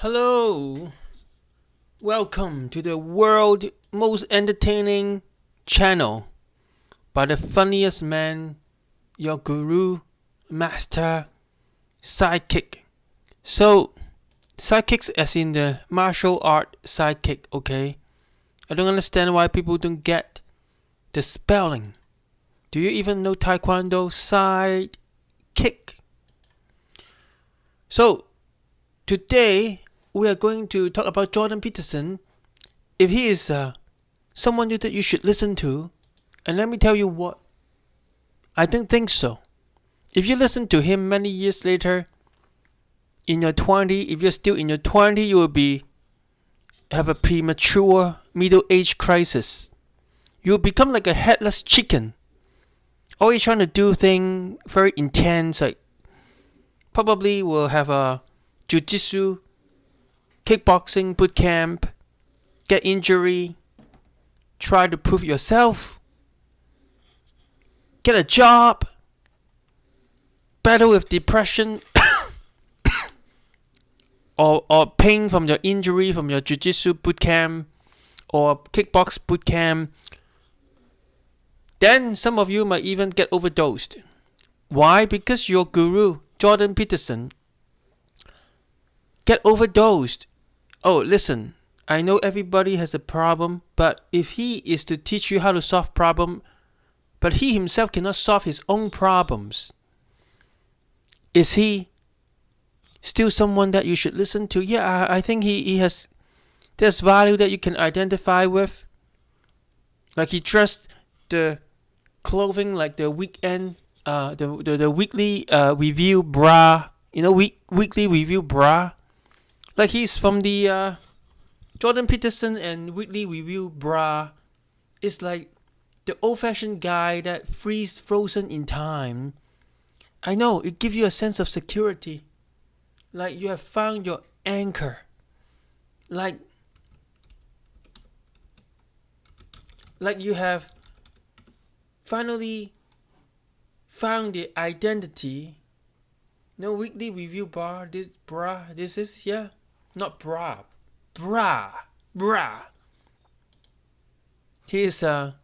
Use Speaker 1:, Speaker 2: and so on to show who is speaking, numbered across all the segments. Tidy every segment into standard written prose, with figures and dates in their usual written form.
Speaker 1: Hello, welcome to the world most entertaining channel by the funniest man, your guru, master, sidekick. So, sidekicks as in the martial art sidekick, okay? I don't understand why people don't get the spelling. Do you even know Taekwondo sidekick? So, today we are going to talk about Jordan Peterson. If he is someone that you should listen to, and let me tell you what, I don't think so. If you listen to him many years later, in your 20s, if you're still in your 20s, you will have a premature middle age crisis. You will become like a headless chicken. Always trying to do things very intense, like probably will have a jiu-jitsu, kickboxing boot camp, get injury, try to prove yourself, get a job, battle with depression or pain from your injury from your jiu-jitsu boot camp or kickbox boot camp. Then some of you might even get overdosed. Why? Because your guru, Jordan Peterson, get overdosed. Oh, listen, I know everybody has a problem, but if he is to teach you how to solve problem, but he himself cannot solve his own problems, is he still someone that you should listen to? Yeah, I think there's value that you can identify with. Like he dressed the clothing like the weekend, the weekly review bra, weekly review bra. Like he's from the Jordan Peterson and weekly review bra. It's like the old-fashioned guy that frozen in time. I know, it gives you a sense of security. Like you have found your anchor. Like you have finally found the identity. No weekly review bar. This is, yeah, not bra. Bra. He is a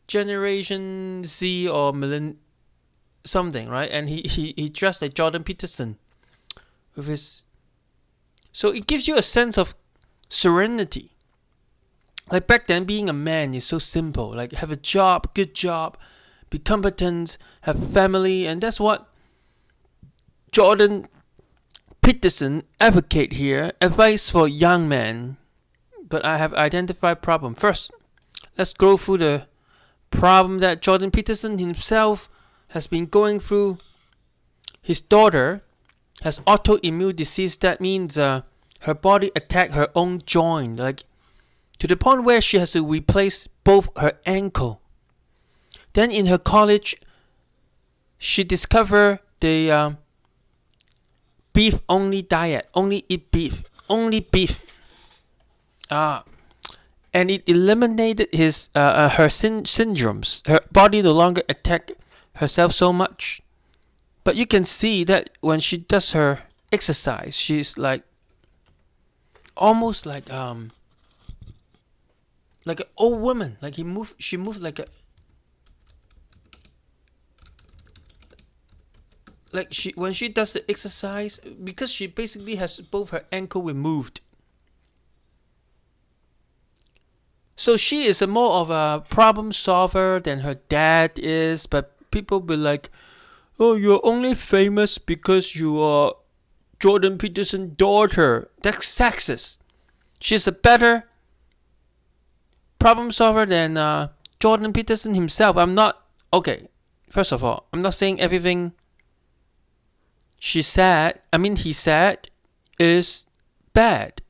Speaker 1: Generation Z or something, right? And he dressed like Jordan Peterson with his. So it gives you a sense of serenity. Like back then, being a man is so simple. Like have a job, good job, be competent, have family, and that's what Jordan Peterson advocate here. Advice for young men. But I have identified problem. First, let's go through the problem that Jordan Peterson himself has been going through. His daughter has autoimmune disease. That means her body attack her own joint, like to the point where she has to replace both her ankle. Then in her college, she discovered the beef only diet, only eat beef, only beef. And it eliminated her syndromes. Her body no longer attack herself so much. But you can see that when she does her exercise, she's like almost like an old woman. Like she moved like a when she does the exercise, because she basically has both her ankle removed. So she is more of a problem solver than her dad is, but people be like, oh, you're only famous because you are Jordan Peterson's daughter. That's sexist. She's a better problem solver than Jordan Peterson himself. Okay, first of all, I'm not saying everything he said is bad.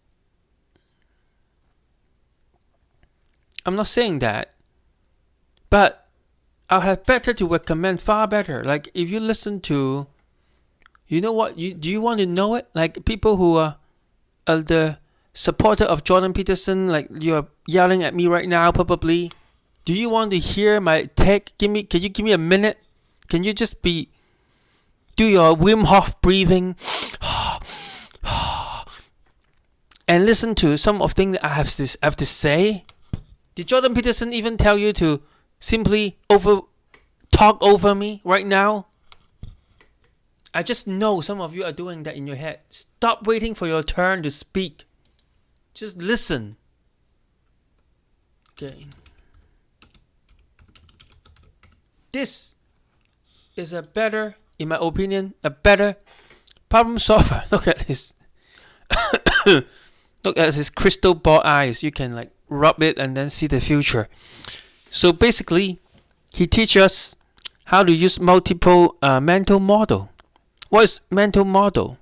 Speaker 1: I'm not saying that. But I'll have better to recommend, far better. Like if you listen to, you know what, do you want to know it? Like people who are the supporter of Jordan Peterson, like you're yelling at me right now probably. Do you want to hear my take? Can you give me a minute? Can you just do your Wim Hof breathing? and listen to some of things that I have to say? Did Jordan Peterson even tell you to simply talk over me right now? I just know some of you are doing that in your head. Stop waiting for your turn to speak. Just listen. Okay. This is in my opinion, a better problem solver. Look at his look at his crystal ball eyes. You can like rub it and then see the future. So basically, he teaches us how to use multiple mental model. What is mental model?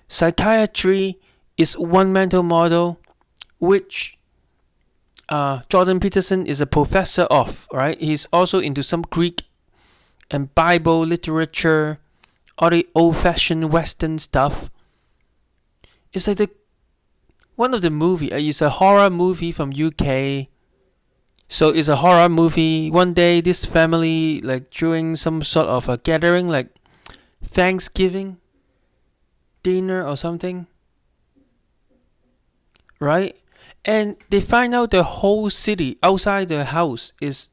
Speaker 1: Psychiatry is one mental model which Jordan Peterson is a professor of, right? He's also into some Greek and Bible literature, all the old-fashioned Western stuff. It's like one of the movie. It's a horror movie from UK. So it's a horror movie. One day, this family like during some sort of a gathering, like Thanksgiving dinner or something, right? And they find out the whole city outside the house is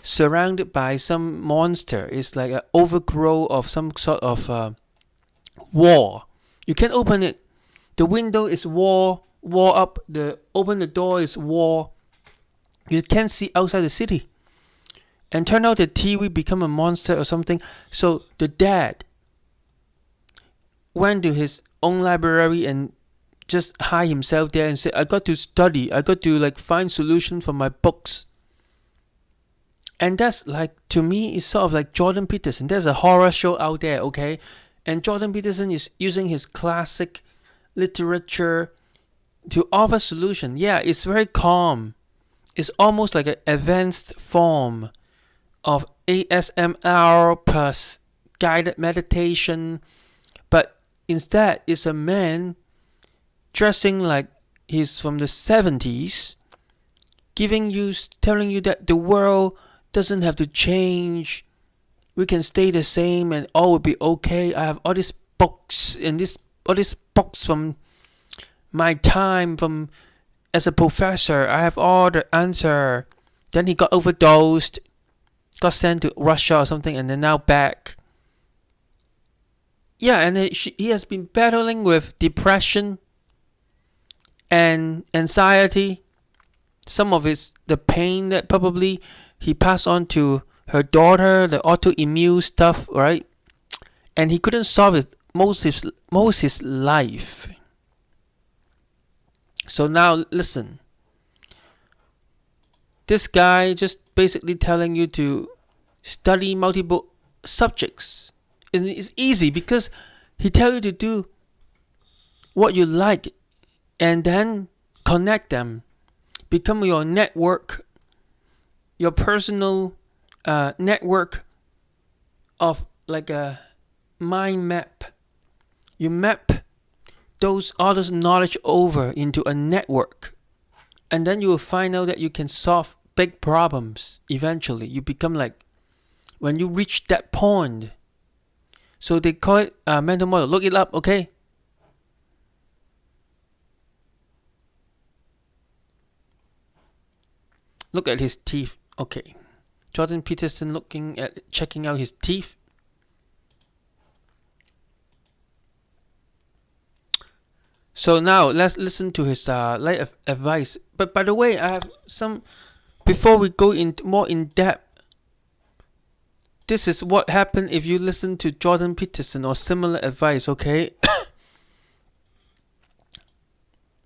Speaker 1: surrounded by some monster. It's like an overgrowth of some sort of wall. You can't open it. The window is wall up. Open the door is wall. You can't see outside the city. And turn out the TV become a monster or something. So the dad went to his own library and just hide himself there and say, I got to study. I got to like find solution for my books. And that's like, to me, it's sort of like Jordan Peterson. There's a horror show out there, okay? And Jordan Peterson is using his classic literature to offer solution. Yeah, it's very calm. It's almost like an advanced form of ASMR plus guided meditation. But instead, it's a man dressing like he's from the 70s, telling you that the world doesn't have to change. We can stay the same and all will be okay. I have all these books and all these books from my time from as a professor. I have all the answer. Then he got overdosed, got sent to Russia or something, and then now back. Yeah, and he has been battling with depression and anxiety. Some of the pain that probably he passed on to her daughter, the autoimmune stuff, right? And he couldn't solve it most his life. So now listen. This guy just basically telling you to study multiple subjects. It's easy because he tell you to do what you like and then connect them. Become your network, your personal network of like a mind map. You map all those knowledge over into a network, and then you will find out that you can solve big problems. Eventually, you become like when you reach that point. So they call it a mental model. Look it up, okay? Look at his teeth. Okay. Jordan Peterson checking out his teeth. So now let's listen to his life advice. But by the way, I have some, before we go more in depth, this is what happened if you listen to Jordan Peterson or similar advice, okay?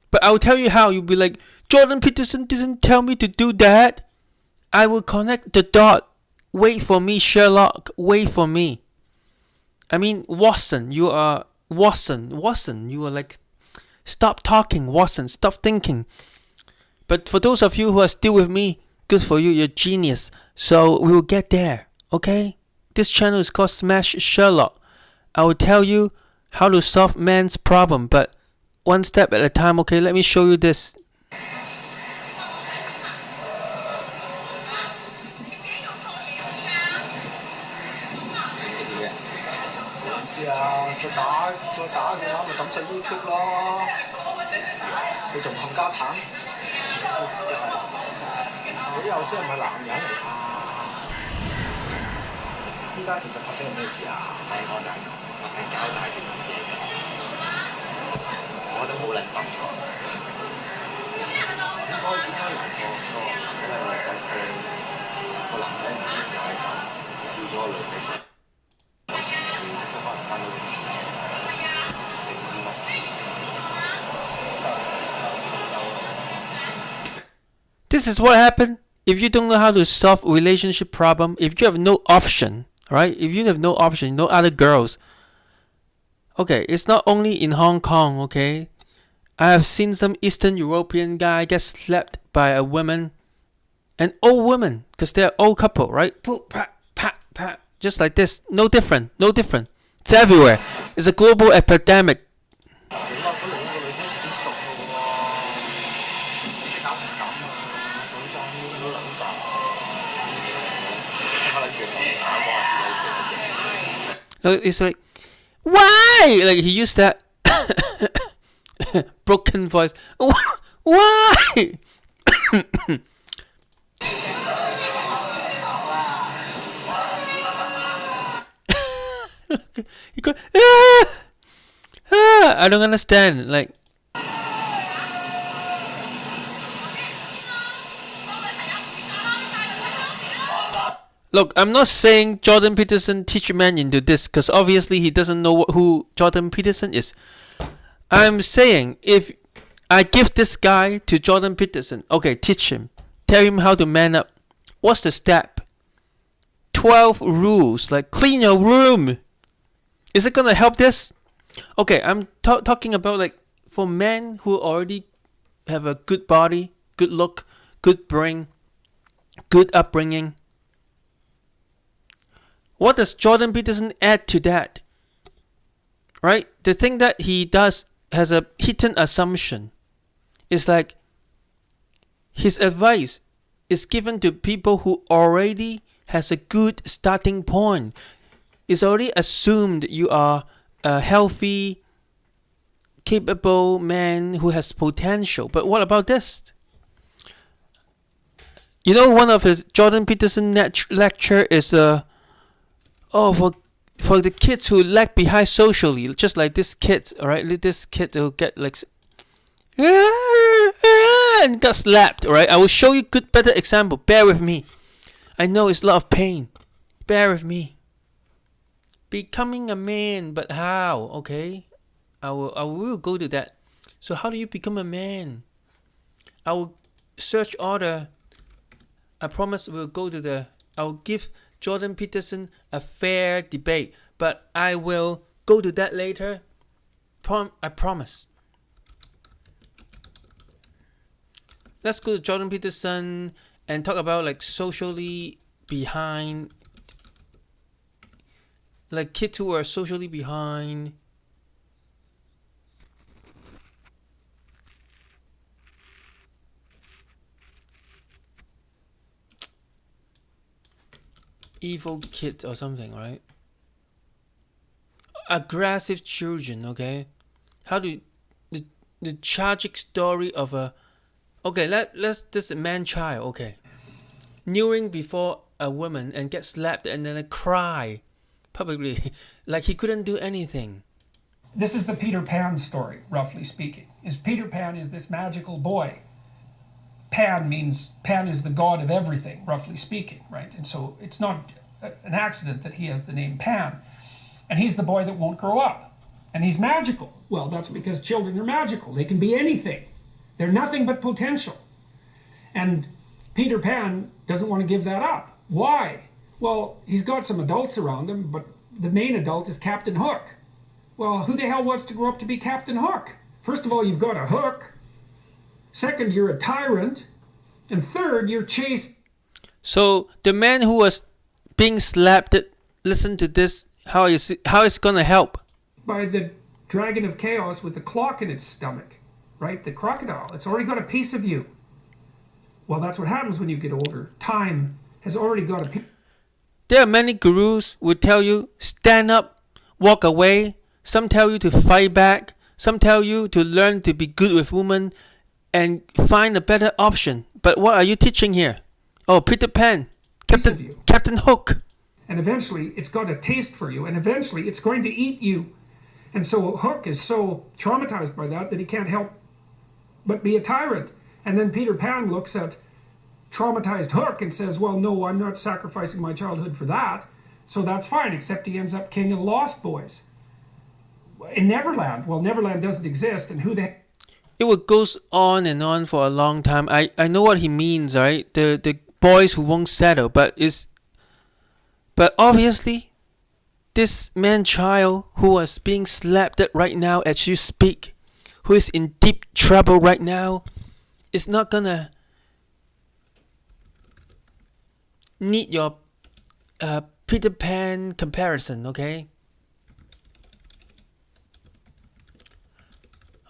Speaker 1: But I'll tell you how. You'll be like, Jordan Peterson didn't tell me to do that. I will connect the dot. Wait for me, Sherlock. Wait for me. I mean, Watson, you are like, stop talking, Watson. Stop thinking. But for those of you who are still with me, good for you. You're genius. So we will get there. Okay? This channel is called Smash Sherlock. I will tell you how to solve man's problem, but one step at a time. Okay, let me show you this.
Speaker 2: 佢仲冚家產，佢又先唔係男人嚟啊！依家其實發生緊咩事啊？第一個就係講我睇交代嘅件事嘅，我都好撚笨㗎。應該嚟個因為就係個男人唔知點解就叫咗個女仔上，都可能翻到嚟，你唔知乜事。
Speaker 1: This is what happened if you don't know how to solve relationship problem. If you have no option, right? If you have no option, no other girls. Okay, it's not only in Hong Kong, okay? I have seen some Eastern European guy get slapped by a woman, an old woman, because they're old couple, right? Pat, pat, pat, just like this. No different, no different. It's everywhere. It's a global epidemic. It's like, why? Like he used that broken voice. Why? He goes, I don't understand. Like, look, I'm not saying Jordan Peterson teach man into this, because obviously he doesn't know who Jordan Peterson is. I'm saying if I give this guy to Jordan Peterson, okay, teach him, tell him how to man up. What's the step? 12 rules, like clean your room. Is it gonna help this? Okay, I'm talking about like for men who already have a good body, good look, good brain, good upbringing. What does Jordan Peterson add to that? Right? The thing that he does has a hidden assumption. It's like his advice is given to people who already has a good starting point. It's already assumed you are a healthy, capable man who has potential. But what about this? You know, one of his Jordan Peterson lecture is for the kids who lag behind socially, just like this kid, alright? This kid who get like and got slapped, alright? I will show you better example. Bear with me. I know it's a lot of pain. Bear with me. Becoming a man, but how? Okay, I will go to that. So how do you become a man? I will search order. I promise we'll go to the. I will give Jordan Peterson a fair debate, but I will go to that later. I promise. Let's go to Jordan Peterson and talk about like socially behind, like kids who are socially behind. Evil kids or something, right? Aggressive children, okay? How do the tragic story of a let's this man child, okay, kneeling before a woman and get slapped and then cry publicly like he couldn't do anything.
Speaker 3: This is the Peter Pan story, roughly speaking. Peter Pan is this magical boy. Pan is the god of everything, roughly speaking, right? And so it's not an accident that he has the name Pan. And he's the boy that won't grow up. And he's magical. Well, that's because children are magical. They can be anything. They're nothing but potential. And Peter Pan doesn't want to give that up. Why? Well, he's got some adults around him, but the main adult is Captain Hook. Well, who the hell wants to grow up to be Captain Hook? First of all, you've got a hook. Second, you're a tyrant. And third, you're chased.
Speaker 1: So the man who was being slapped, listen to this, how it's gonna help.
Speaker 3: By the dragon of chaos with a clock in its stomach, right? The crocodile. It's already got a piece of you. Well, that's what happens when you get older. Time has already got a piece.
Speaker 1: There are many gurus who tell you stand up, walk away. Some tell you to fight back. Some tell you to learn to be good with women and find a better option. But what are you teaching here? Oh, Peter Pan, Captain Hook.
Speaker 3: And eventually it's got a taste for you, and eventually it's going to eat you. And so Hook is so traumatized by that he can't help but be a tyrant. And then Peter Pan looks at traumatized Hook and says, well, no, I'm not sacrificing my childhood for that. So that's fine, except he ends up king of the Lost Boys. In Neverland, well, Neverland doesn't exist, and who the heck?
Speaker 1: It goes on and on for a long time. I know what he means, right? The boys who won't settle, but obviously this man-child who is being slapped at right now as you speak, who is in deep trouble right now, is not gonna need your Peter Pan comparison, okay?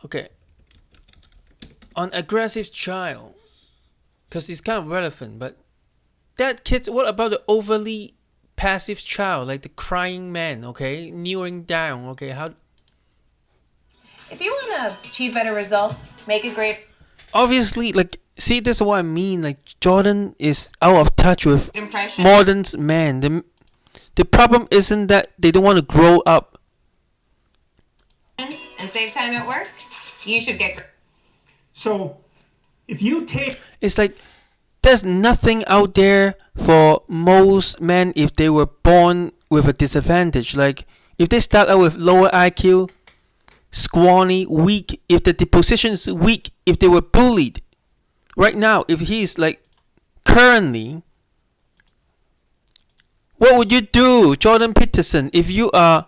Speaker 1: Okay. On aggressive child, because it's kind of relevant, but that kids, what about the overly passive child, like the crying man, okay? Kneeling down, okay? How?
Speaker 4: If you want to achieve better results, make a great...
Speaker 1: Obviously, like, see, this is what I mean. Like, Jordan is out of touch with
Speaker 4: impression.
Speaker 1: Modern man. The problem isn't that they don't want to grow up
Speaker 4: and save time at work. You should get...
Speaker 3: So, if you take...
Speaker 1: It's like, there's nothing out there for most men if they were born with a disadvantage. Like, if they start out with lower IQ, scrawny, weak, if the position is weak, if they were bullied. Right now, if he's like, currently, what would you do, Jordan Peterson, if you are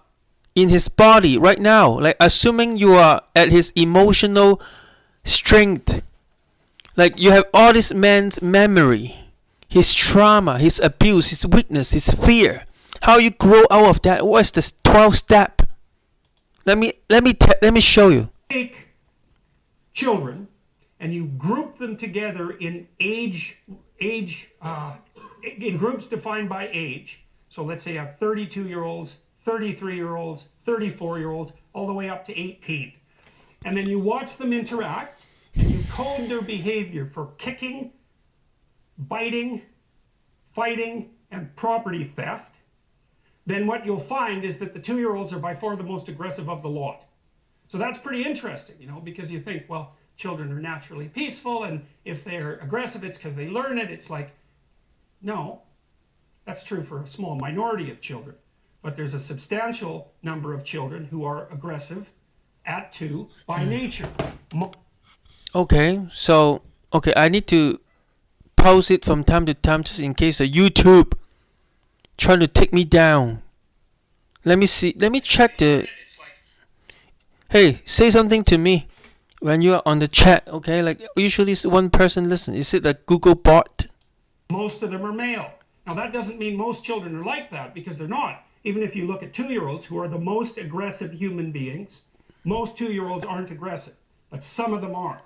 Speaker 1: in his body right now? Like, assuming you are at his emotional strength. Like, you have all this man's memory, his trauma, his abuse, his weakness, his fear. How you grow out of that? What's the 12th step? Let me show you.
Speaker 3: Take children and you group them together in in groups defined by age. So let's say you have 32-year-olds, 33-year-olds, 34-year-olds, all the way up to 18. And then you watch them interact and you code their behavior for kicking, biting, fighting, and property theft. Then what you'll find is that the 2-year-olds are by far the most aggressive of the lot. So that's pretty interesting, because you think, well, children are naturally peaceful, and if they're aggressive, it's because they learn it. It's like, no, that's true for a small minority of children. But there's a substantial number of children who are aggressive at 2 by nature.
Speaker 1: Okay, so, I need to pause it from time to time just in case the YouTube trying to take me down. Let me check the... Hey, say something to me when you are on the chat, okay? Like, usually it's one person listen. Is it a Google bot?
Speaker 3: Most of them are male. Now, that doesn't mean most children are like that, because they're not. Even if you look at 2-year-olds, who are the most aggressive human beings, most 2-year-olds aren't aggressive, but some of them are.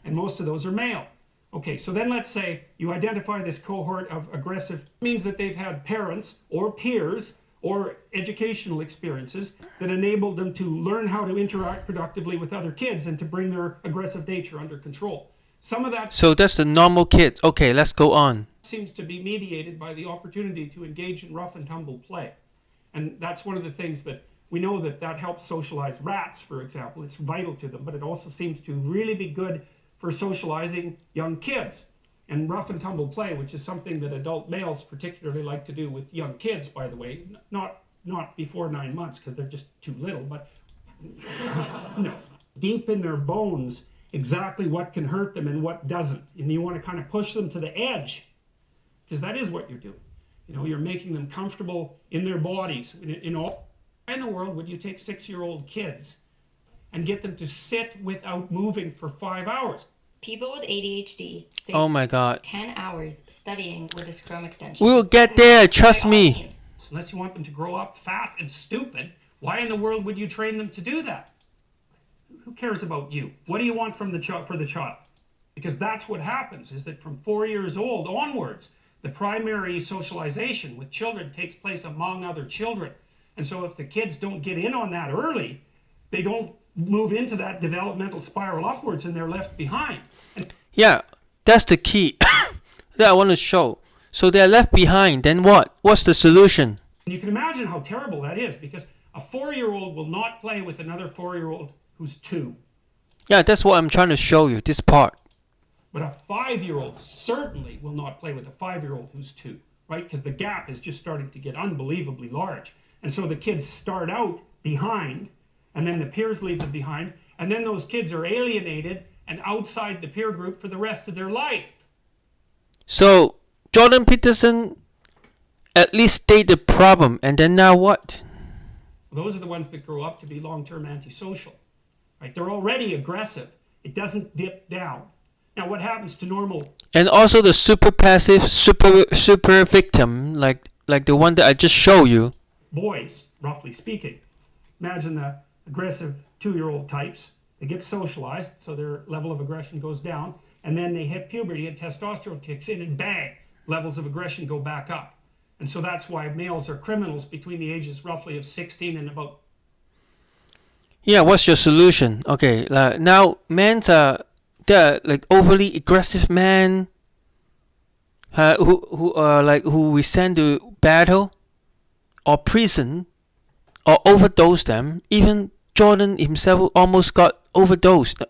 Speaker 3: And most of those are male. Okay, so then let's say you identify this cohort of aggressive, means that they've had parents or peers or educational experiences that enabled them to learn how to interact productively with other kids and to bring their aggressive nature under control. Some of that...
Speaker 1: So that's the normal kids. Okay, let's go on.
Speaker 3: ...seems to be mediated by the opportunity to engage in rough and tumble play. And that's one of the things that we know that helps socialize rats, for example. It's vital to them, but it also seems to really be good for socializing young kids. And rough and tumble play, which is something that adult males particularly like to do with young kids, by the way, not before 9 months because they're just too little, but no. Deep in their bones, exactly what can hurt them and what doesn't. And you want to kind of push them to the edge, because that is what you're doing. You're making them comfortable in their bodies. Why in the world would you take 6-year-old kids and get them to sit without moving for 5 hours?
Speaker 4: People with ADHD save
Speaker 1: Oh my God.
Speaker 4: 10 hours studying with this Chrome extension.
Speaker 1: We will get there, trust me.
Speaker 3: Unless you want them to grow up fat and stupid, why in the world would you train them to do that? Who cares about you? What do you want from for the child? Because that's what happens, is that from 4 years old onwards, the primary socialization with children takes place among other children. And so if the kids don't get in on that early, they don't move into that developmental spiral upwards and they're left behind. And
Speaker 1: Yeah, that's the key that I want to show. So they're left behind. Then what? What's the solution?
Speaker 3: you can imagine how terrible that is, because a 4-year-old will not play with another 4-year-old who's 2.
Speaker 1: Yeah, that's what I'm trying to show you, this part.
Speaker 3: But a 5-year-old certainly will not play with a 5-year-old who's 2, right? Because the gap is just starting to get unbelievably large. And so the kids start out behind, and then the peers leave them behind, and then those kids are alienated and outside the peer group for the rest of their life.
Speaker 1: So Jordan Peterson at least stated the problem, and then now what?
Speaker 3: Those are the ones that grow up to be long-term antisocial, right? They're already aggressive. It doesn't dip down. Now, what happens to normal?
Speaker 1: And also the super passive, super victim, like the one that I just showed you.
Speaker 3: Boys, roughly speaking. Imagine the aggressive 2-year-old types. They get socialized, so their level of aggression goes down, and then they hit puberty and testosterone kicks in, and bang, levels of aggression go back up. And so that's why males are criminals between the ages roughly of 16 and about...
Speaker 1: Yeah, what's your solution? Okay, now men's they're like overdly aggressive men who we send to battle or prison or overdose them. Even Jordan himself almost got overdosed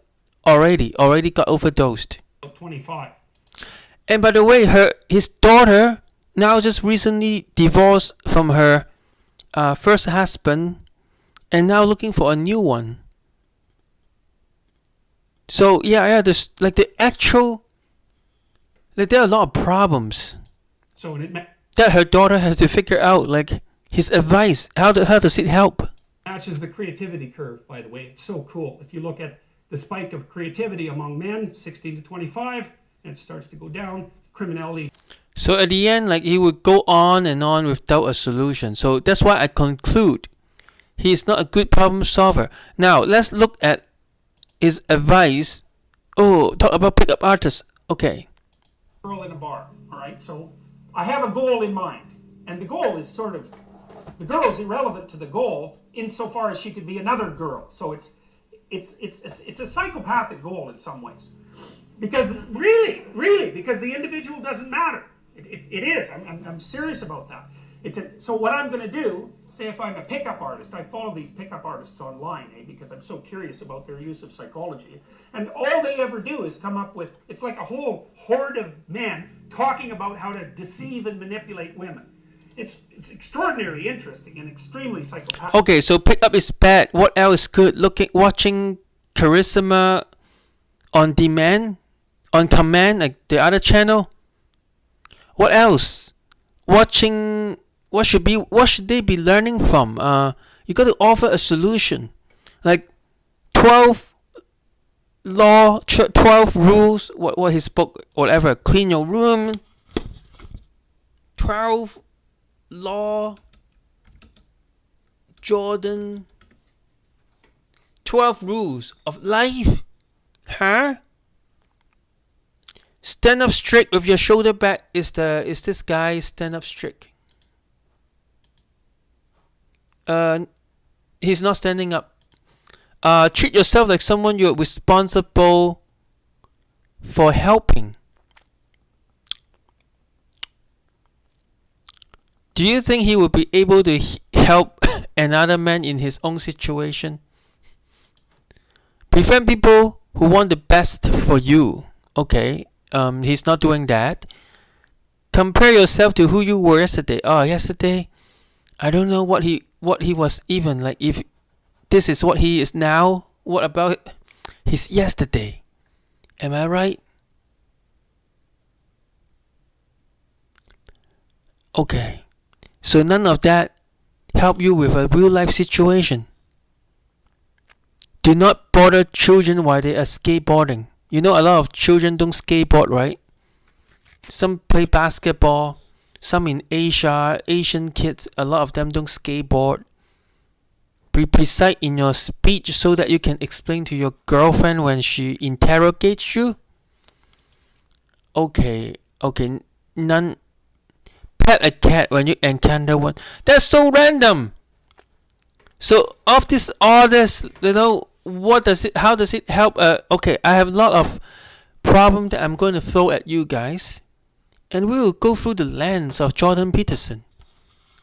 Speaker 1: already got overdosed.
Speaker 3: 25.
Speaker 1: And by the way, his daughter now just recently divorced from her first husband and now looking for a new one. So yeah, there's like the actual, like there are a lot of problems
Speaker 3: So
Speaker 1: that her daughter has to figure out. Like his advice, how does it help?
Speaker 3: matches the creativity curve, by the way. It's so cool. If you look at the spike of creativity among men, 16 to 25, and it starts to go down, criminality.
Speaker 1: So at the end, like he would go on and on without a solution. So that's why I conclude he is not a good problem solver. Now let's look at his advice. Oh, talk about pickup artists. Okay.
Speaker 3: Girl in a bar, all right? So I have a goal in mind, and the goal is sort of, the girl is irrelevant to the goal insofar as she could be another girl. So it's a psychopathic goal in some ways, because really, because the individual doesn't matter. It is. I'm serious about that. So what I'm going to do, say if I'm a pickup artist, I follow these pickup artists online, because I'm so curious about their use of psychology. And all they ever do is come up with, it's like a whole horde of men talking about how to deceive and manipulate women. It's extraordinarily interesting and extremely psychopathic.
Speaker 1: Okay, so pickup is bad. What else is good? Watching Charisma on demand, on command, like the other channel. What else? Watching. What should they be learning from? You got to offer a solution, like 12 rules. What his book, whatever. Clean your room. 12 law. Jordan. 12 rules of life. Huh? Stand up straight with your shoulder back. Is this guy stand up straight? He's not standing up. Treat yourself like someone you're responsible for helping. Do you think he will be able to help another man in his own situation? Befriend people who want the best for you. Okay, he's not doing that. Compare yourself to who you were yesterday. Yesterday, I don't know what he was even like. If this is what he is now, what about his yesterday? Am I right? Okay, so none of that help you with a real life situation. Do not bother children while they are skateboarding. You know, a lot of children don't skateboard, right? Some play basketball. Some in Asia, Asian kids, a lot of them don't skateboard. Be precise in your speech so that you can explain to your girlfriend when she interrogates you. Okay, none. Pet a cat when you encounter one. That's so random. So of this, all this, how does it help? Okay, I have a lot of problem that I'm going to throw at you guys, and we will go through the lens of Jordan Peterson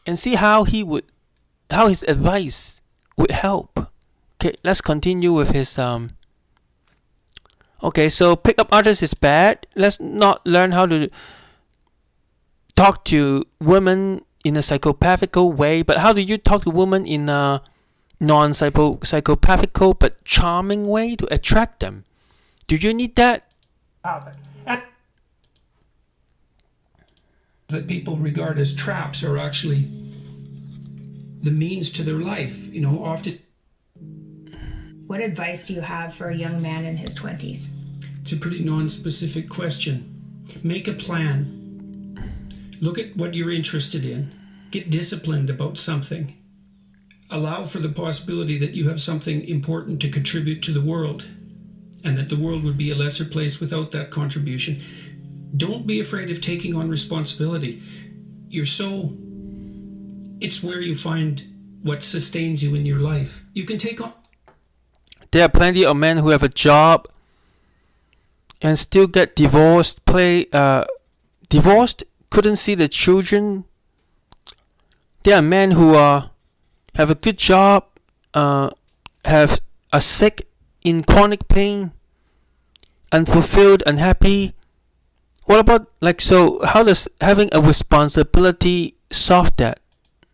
Speaker 1: and see how his advice would help. Okay, let's continue with his Okay, so pick up others is bad. Let's not learn how to talk to women in a psychopathical way, but how do you talk to women in a non-psychopathical but charming way to attract them? Do you need that?
Speaker 3: And that people regard as traps are actually the means to their life. You know, often.
Speaker 5: What advice do you have for a young man in his 20s?
Speaker 3: It's a pretty non-specific question. Make a plan. Look at what you're interested in. Get disciplined about something. Allow for the possibility that you have something important to contribute to the world, and that the world would be a lesser place without that contribution. Don't be afraid of taking on responsibility. It's where you find what sustains you in your life. You can take on.
Speaker 1: There are plenty of men who have a job and still get divorced, divorced, couldn't see the children. There are men who have a good job, have a sick, in chronic pain, unfulfilled, unhappy. What about, so how does having a responsibility solve that?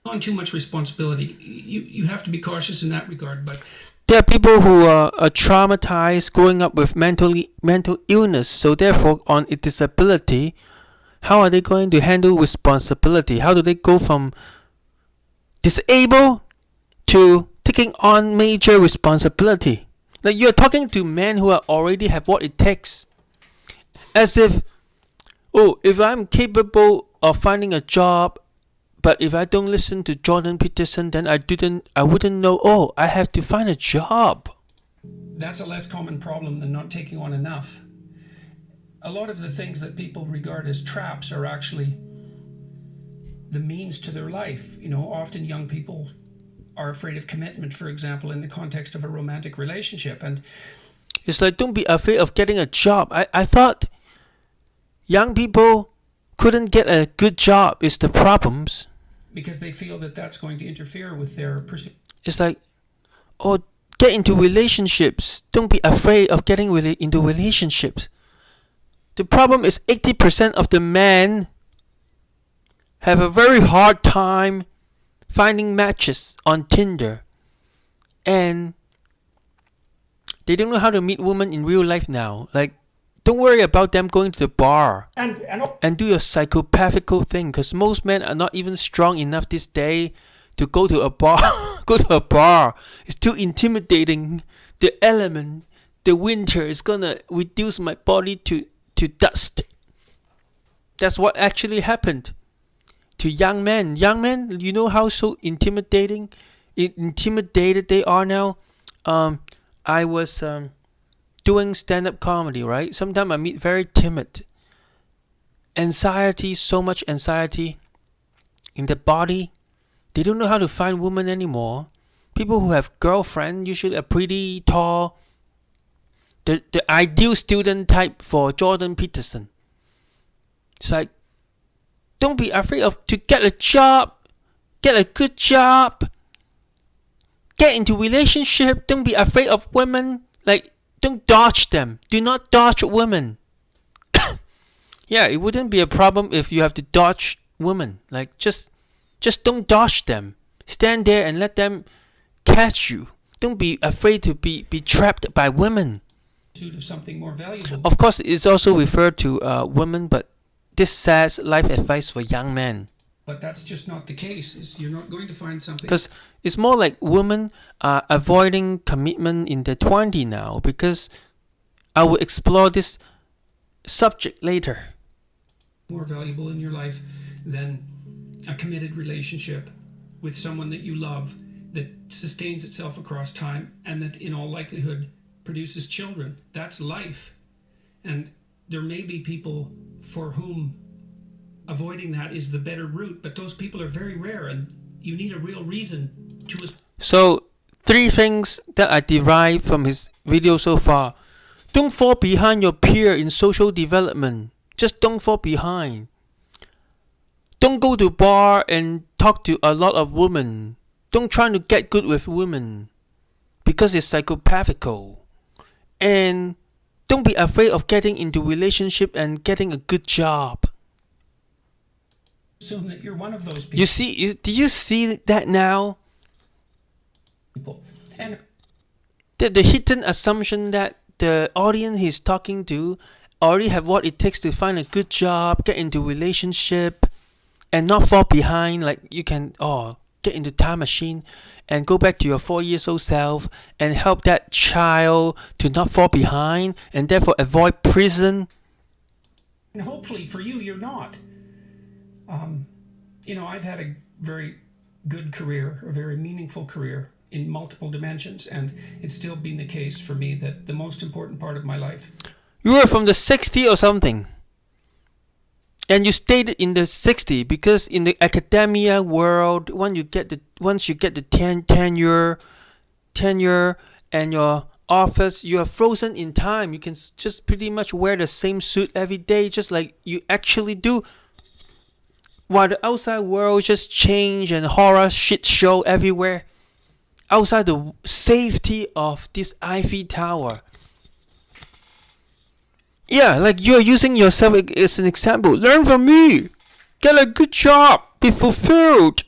Speaker 3: On too much responsibility. You have to be cautious in that regard, but
Speaker 1: there are people who are traumatized growing up with mental illness, so therefore on a disability. How are they going to handle responsibility? How do they go from disabled to taking on major responsibility? Like, you're talking to men who already have what it takes, as if, if I'm capable of finding a job, but if I don't listen to Jordan Peterson, then I wouldn't know, I have to find a job.
Speaker 3: That's a less common problem than not taking on enough. A lot of the things that people regard as traps are actually the means to their life. You know, often young people are afraid of commitment, for example, in the context of a romantic relationship. And
Speaker 1: it's like, don't be afraid of getting a job. I thought young people couldn't get a good job is the problems.
Speaker 3: Because they feel that that's going to interfere with their pursuit.
Speaker 1: It's like, get into relationships. Don't be afraid of getting into relationships. The problem is 80% of the men have a very hard time finding matches on Tinder. And they don't know how to meet women in real life now. Like, don't worry about them going to the bar and do a psychopathical thing, because most men are not even strong enough this day to go to a bar. It's too intimidating. The element, the winter is gonna reduce my body to dust. That's what actually happened to young men. Young men, you know how so intimidated they are now. I was doing stand-up comedy, right? Sometimes I meet very timid. Anxiety, so much anxiety in the body. They don't know how to find women anymore. People who have girlfriend usually are pretty tall. The ideal student type for Jordan Peterson. It's like, don't be afraid to get a job, get a good job, get into relationship. Don't be afraid of women. Like, don't dodge them. Do not dodge women. Yeah, it wouldn't be a problem if you have to dodge women. Like, just don't dodge them. Stand there and let them catch you. Don't be afraid to be trapped by women.
Speaker 3: Of something more valuable.
Speaker 1: Of course, it's also referred to women, but this says life advice for young men.
Speaker 3: But that's just not the case. You're not going to find something.
Speaker 1: Because it's more like women are avoiding commitment in their 20s now, because I will explore this subject later.
Speaker 3: More valuable in your life than a committed relationship with someone that you love, that sustains itself across time, and that in all likelihood produces children. That's life. And there may be people for whom avoiding that is the better route, but those people are very rare, and you need a real reason to.
Speaker 1: So 3 things that I derived from his video so far. Don't fall behind your peer in social development. Just don't fall behind. Don't go to bar and talk to a lot of women. Don't try to get good with women because it's psychopathical. And don't be afraid of getting into relationship and getting a good job.
Speaker 3: Assume that you're one of those people.
Speaker 1: Did you see that now?
Speaker 3: And
Speaker 1: The hidden assumption that the audience he's talking to already have what it takes to find a good job, get into relationship, and not fall behind. Like you can get into time machine and go back to your 4 years old self and help that child to not fall behind and therefore avoid prison.
Speaker 3: And hopefully for you, you're not. I've had a very good career, a very meaningful career in multiple dimensions, and it's still been the case for me that the most important part of my life.
Speaker 1: You were from the 60s or something, and you stayed in the 60s because in the academia world, once you get the tenure and your office, you are frozen in time. You can just pretty much wear the same suit every day, just like you actually do. While the outside world just change and horror shit show everywhere, outside the safety of this Eiffel Tower. Yeah, like you're using yourself as an example. Learn from me. Get a good job. Be fulfilled.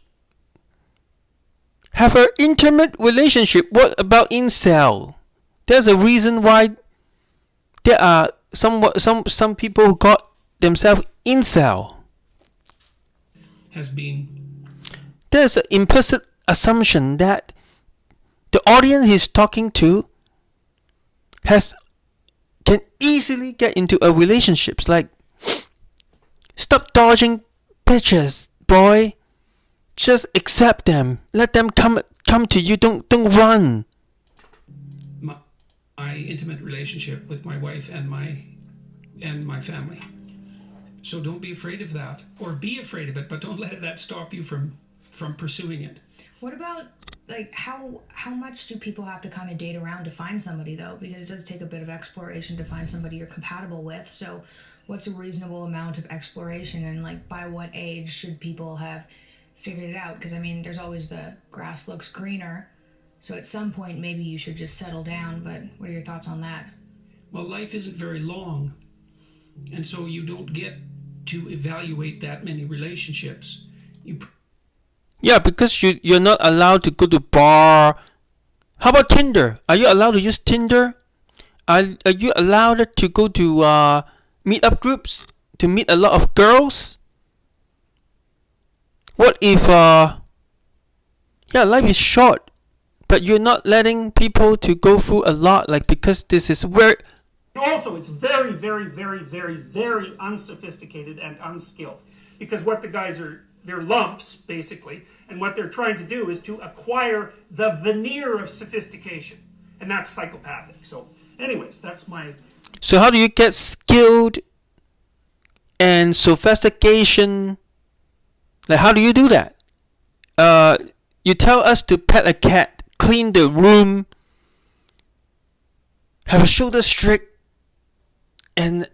Speaker 1: Have an intimate relationship. What about incel? There's a reason why there are some people who call themselves incel.
Speaker 3: Has been.
Speaker 1: There's an implicit assumption that the audience he's talking to can easily get into a relationships. Like, stop dodging bitches, boy. Just accept them. Let them come to you. Don't run.
Speaker 3: My intimate relationship with my wife and my family. So don't be afraid of that, or be afraid of it, but don't let that stop you from pursuing it.
Speaker 5: What about, like, how much do people have to kind of date around to find somebody, though? Because it does take a bit of exploration to find somebody you're compatible with. So what's a reasonable amount of exploration, and, like, by what age should people have figured it out? Because, I mean, there's always the grass looks greener. So at some point, maybe you should just settle down. But what are your thoughts on that?
Speaker 3: Well, life isn't very long. And so you don't get to evaluate that many relationships.
Speaker 1: Yeah, because you're not allowed to go to bar. How about Tinder? Are you allowed to use Tinder? Are you allowed to go to meet-up groups to meet a lot of girls? What if life is short, but you're not letting people to go through a lot, like, because this is where.
Speaker 6: Also, it's very, very, very, very, very unsophisticated and unskilled. Because what the guys are, they're lumps, basically, and what they're trying to do is to acquire the veneer of sophistication. And that's psychopathic. So, anyways, that's my...
Speaker 1: So how do you get skilled and sophistication? Like, how do you do that? You tell us to pet a cat, clean the room, have a shoulder straight, and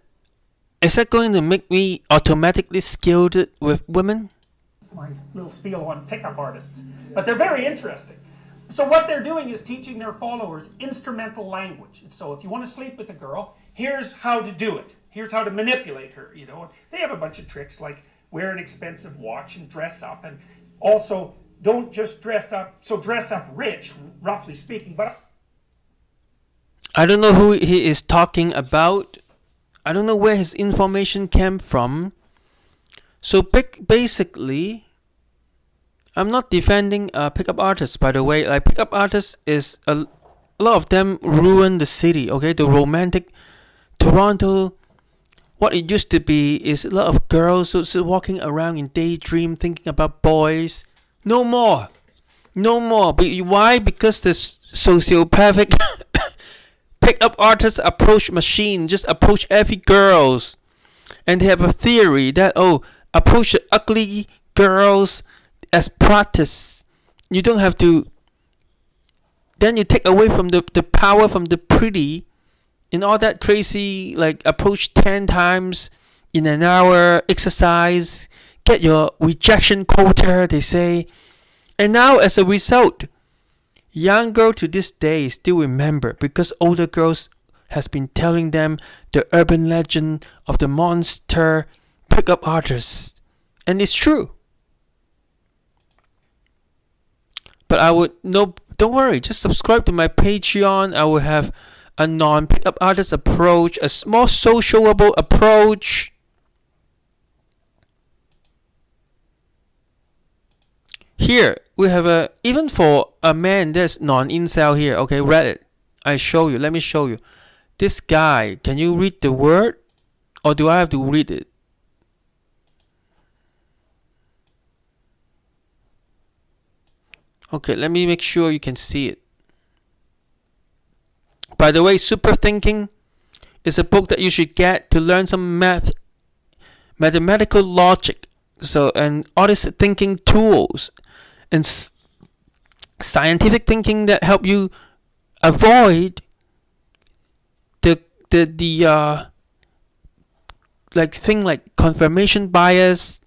Speaker 1: is that going to make me automatically skilled with women?
Speaker 6: My little spiel on pickup artists. But they're very interesting. So what they're doing is teaching their followers instrumental language. And so if you want to sleep with a girl, here's how to do it. Here's how to manipulate her, you know. They have a bunch of tricks like wear an expensive watch and dress up. And also, don't just dress up, so dress up rich, roughly speaking. But
Speaker 1: I don't know who he is talking about. I don't know where his information came from. So basically, I'm not defending pickup artists, by the way. Like, pickup artists is a lot of them ruin the city. Okay, the romantic Toronto. What it used to be is a lot of girls so walking around in daydream, thinking about boys. No more. Why? Because the sociopathic pickup artists approach machine, just approach every girls, and they have a theory that approach the ugly girls as practice. You don't have to then you take away from the power from the pretty in all that crazy like approach 10 times in an hour exercise, get your rejection quota, they say. And now as a result, young girl to this day still remember because older girls has been telling them the urban legend of the monster pickup artist. And it's true. But I would no, don't worry, just subscribe to my Patreon. I will have a non-pickup artist approach, a more sociable approach. Here we have a, even for a man, there's non-incel here. Okay, Reddit. I show you. Let me show you. This guy, can you read the word, or do I have to read it? Okay, let me make sure you can see it. By the way, Super Thinking is a book that you should get to learn some mathematical logic. So, and all these thinking tools and scientific thinking that help you avoid the like thing like confirmation bias,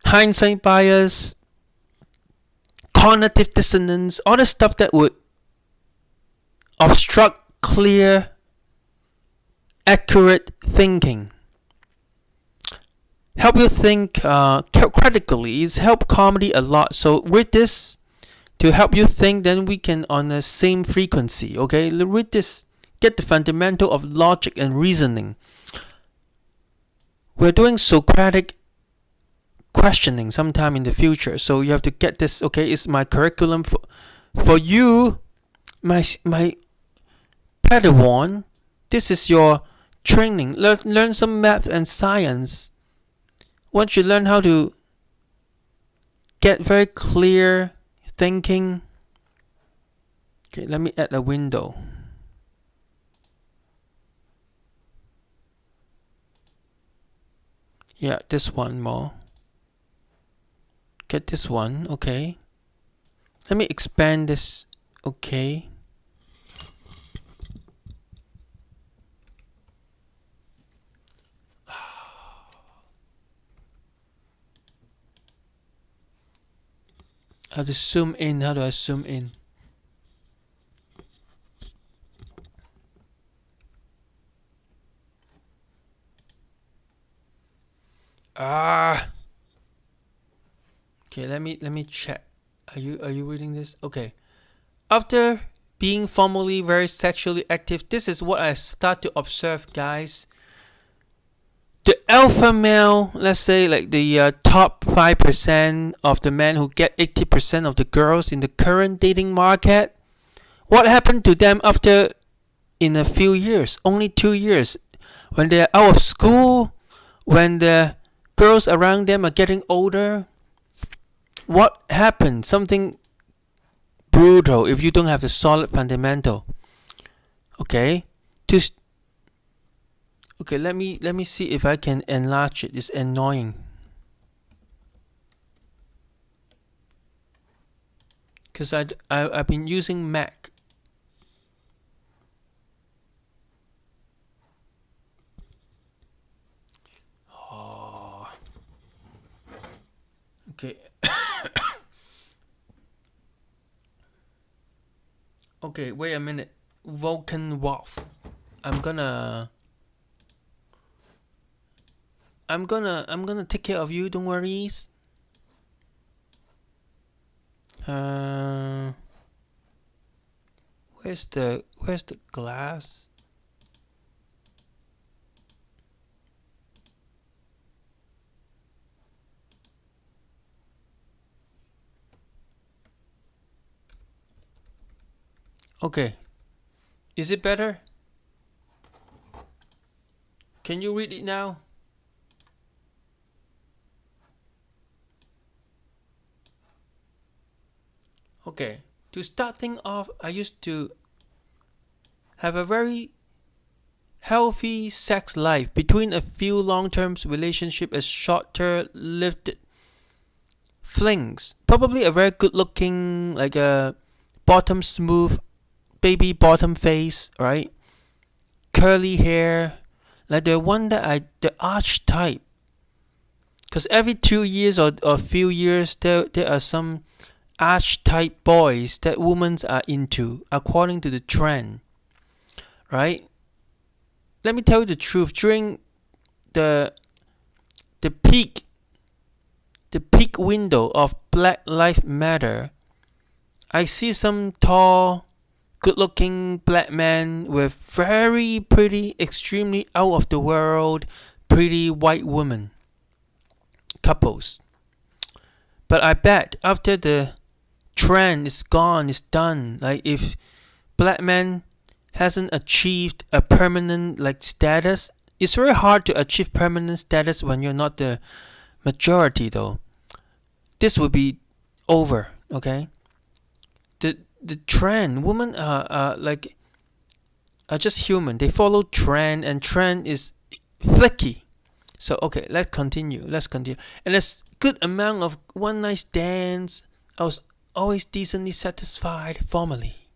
Speaker 1: hindsight bias, cognitive dissonance, all the stuff that would obstruct clear, accurate thinking. Help you think critically. It's helped comedy a lot. So read this to help you think, then we can on the same frequency. Okay, read this. Get the fundamental of logic and reasoning. We're doing Socratic questioning sometime in the future, so you have to get this. Okay, it's my curriculum for you, my Padawan. This is your training. Learn some math and science. Once you learn how to get very clear thinking. Okay, let me add a window. Yeah, this one more. Get this one, okay. Let me expand this, okay. How to zoom in? How do I zoom in? Okay, let me check. Are you reading this? Okay. After being formerly very sexually active, this is what I start to observe, guys. The alpha male, let's say like the top 5% of the men who get 80% of the girls in the current dating market, what happened to them after in a few years? Only 2 years. When they're out of school, when the girls around them are getting older, what happened? Something brutal if you don't have the solid fundamental. Okay? Okay, let me see if I can enlarge it. It's annoying. Because I've been using Mac. Oh. Okay. Okay, wait a minute. Vulcan Wolf. I'm gonna take care of you, don't worry. Where's the glass? Okay. Is it better? Can you read it now? Okay, to start things off, I used to have a very healthy sex life between a few long-term relationships and shorter-lived flings. Probably a very good-looking, like a bottom smooth, baby bottom face, right? Curly hair, like the one the archetype. Because every 2 years or few years, there are some archetype boys that women are into, according to the trend, right? Let me tell you the truth. During the peak window of Black Lives Matter, I see some tall, good-looking black men with very pretty, extremely out of the world, pretty white women couples. But I bet after the trend is gone, it's done. Like if black man hasn't achieved a permanent like status, it's very hard to achieve permanent status when you're not the majority though. This will be over, okay? The trend, women are just human. They follow trend, and trend is flicky. So okay, let's continue. And there's good amount of one night stands. I was always decently satisfied formally.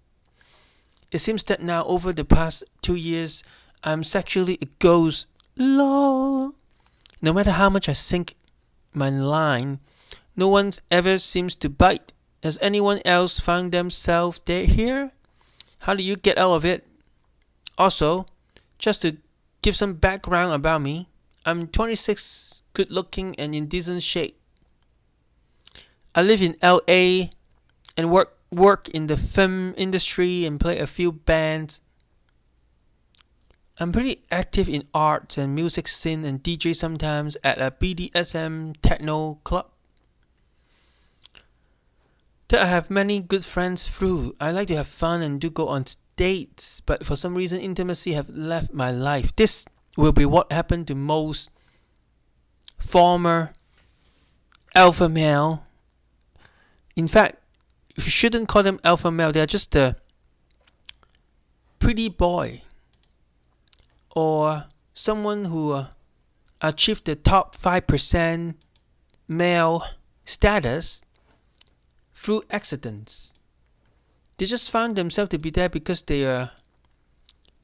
Speaker 1: It seems that now over the past 2 years, I'm sexually a ghost. Lol. No matter how much I sink my line, no one ever seems to bite. Has anyone else found themselves there here? How do you get out of it? Also, just to give some background about me, I'm 26, good looking and in decent shape. I live in LA and work in the film industry and play a few bands. I'm pretty active in art and music scene and DJ sometimes at a BDSM techno club that I have many good friends through. I like to have fun and do go on dates, but for some reason intimacy have left my life. This will be what happened to most former alpha male. In fact, you shouldn't call them alpha male. They are just a pretty boy or someone who achieved the top 5% male status through accidents. They just found themselves to be there because they are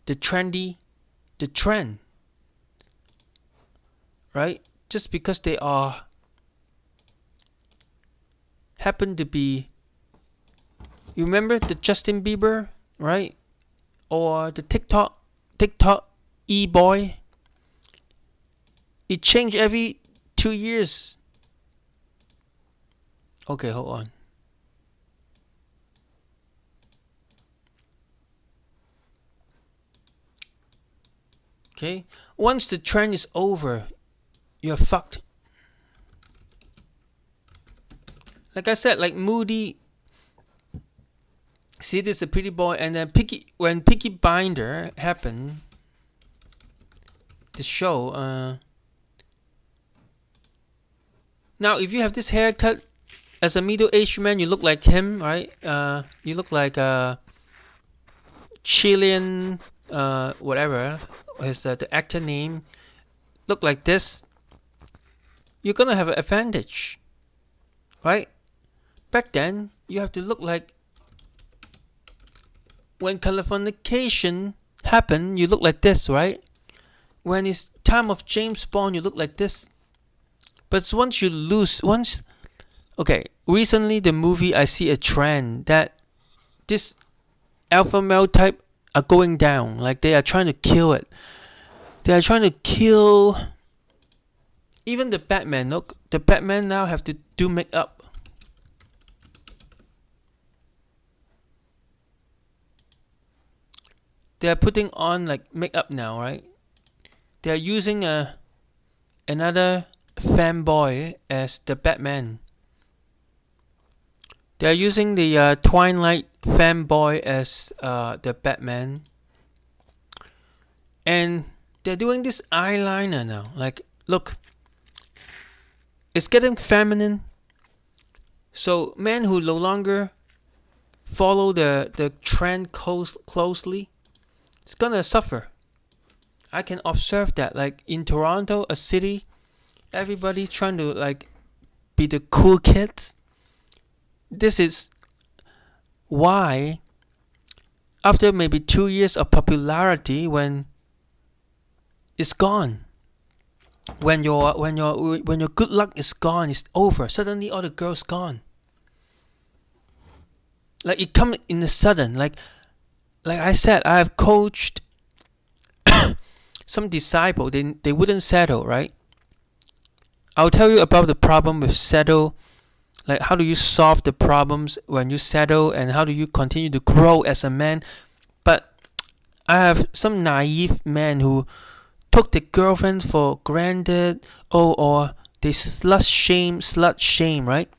Speaker 1: the trend, right? Just because they happen to be. You remember the Justin Bieber, right? Or the TikTok e-boy. It changed every 2 years. Okay, hold on. Okay, once the trend is over, you're fucked. Like I said, like Moody. See, this is a pretty boy, and then when Peaky Binder happened, the show. Now, if you have this haircut as a middle-aged man, you look like him, right? You look like Chilean, whatever is the actor name. Look like this. You're gonna have an advantage, right? Back then, you have to look like. When Californication happened, you look like this, right? When it's time of James Bond, you look like this. But okay, recently the movie, I see a trend that this alpha male type are going down. Like they are trying to kill it. They are trying to kill even the Batman. Look, the Batman now have to do makeup. They are putting on like makeup now, right? They are using another fanboy as the Batman. They are using the Twilight fanboy as the Batman. And they're doing this eyeliner now. Like, look. It's getting feminine. So men who no longer follow the trend closely, it's gonna suffer. I can observe that. Like in Toronto, a city, everybody's trying to like be the cool kids. This is why after maybe 2 years of popularity, when it's gone, when your good luck is gone, it's over, suddenly all the girls gone. Like it come in a sudden. Like I said, I have coached some disciple. They wouldn't settle, right? I'll tell you about the problem with settle. Like how do you solve the problems when you settle, and how do you continue to grow as a man? But I have some naive men who took the girlfriend for granted, or they slut shame, right?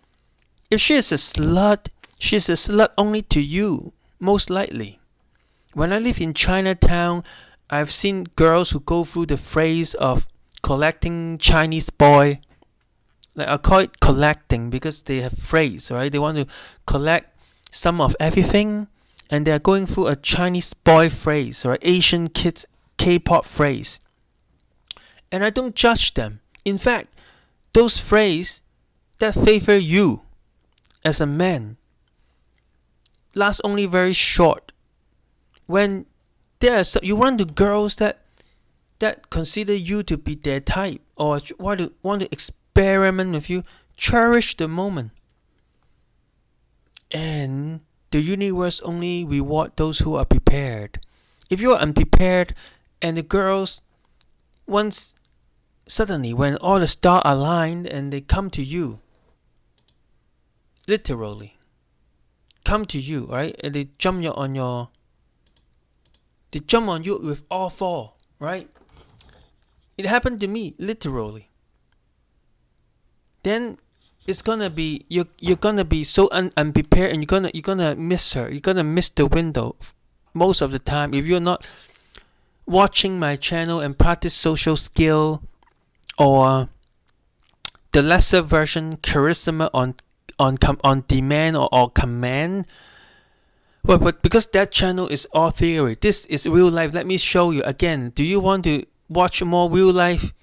Speaker 1: If she is a slut, she's a slut only to you, most likely. When I live in Chinatown, I've seen girls who go through the phase of collecting Chinese boy. Like I call it collecting because they have phrase, right? They want to collect some of everything, and they're going through a Chinese boy phrase or Asian kids K-pop phrase. And I don't judge them. In fact, those phrases that favor you as a man last only very short. When you run to girls that consider you to be their type, or want to experiment with you, cherish the moment. And the universe only reward those who are prepared. If you are unprepared, and the girls, once suddenly when all the stars aligned and they come to you, literally come to you, right? And they jump on you with all four, right? It happened to me, literally. Then it's gonna be you're gonna be so unprepared, and you're gonna miss her. You're gonna miss the window most of the time if you're not watching my channel and practice social skill, or the lesser version charisma on demand or command. Well, but because that channel is all theory, this is real life. Let me show you again. Do you want to watch more real life?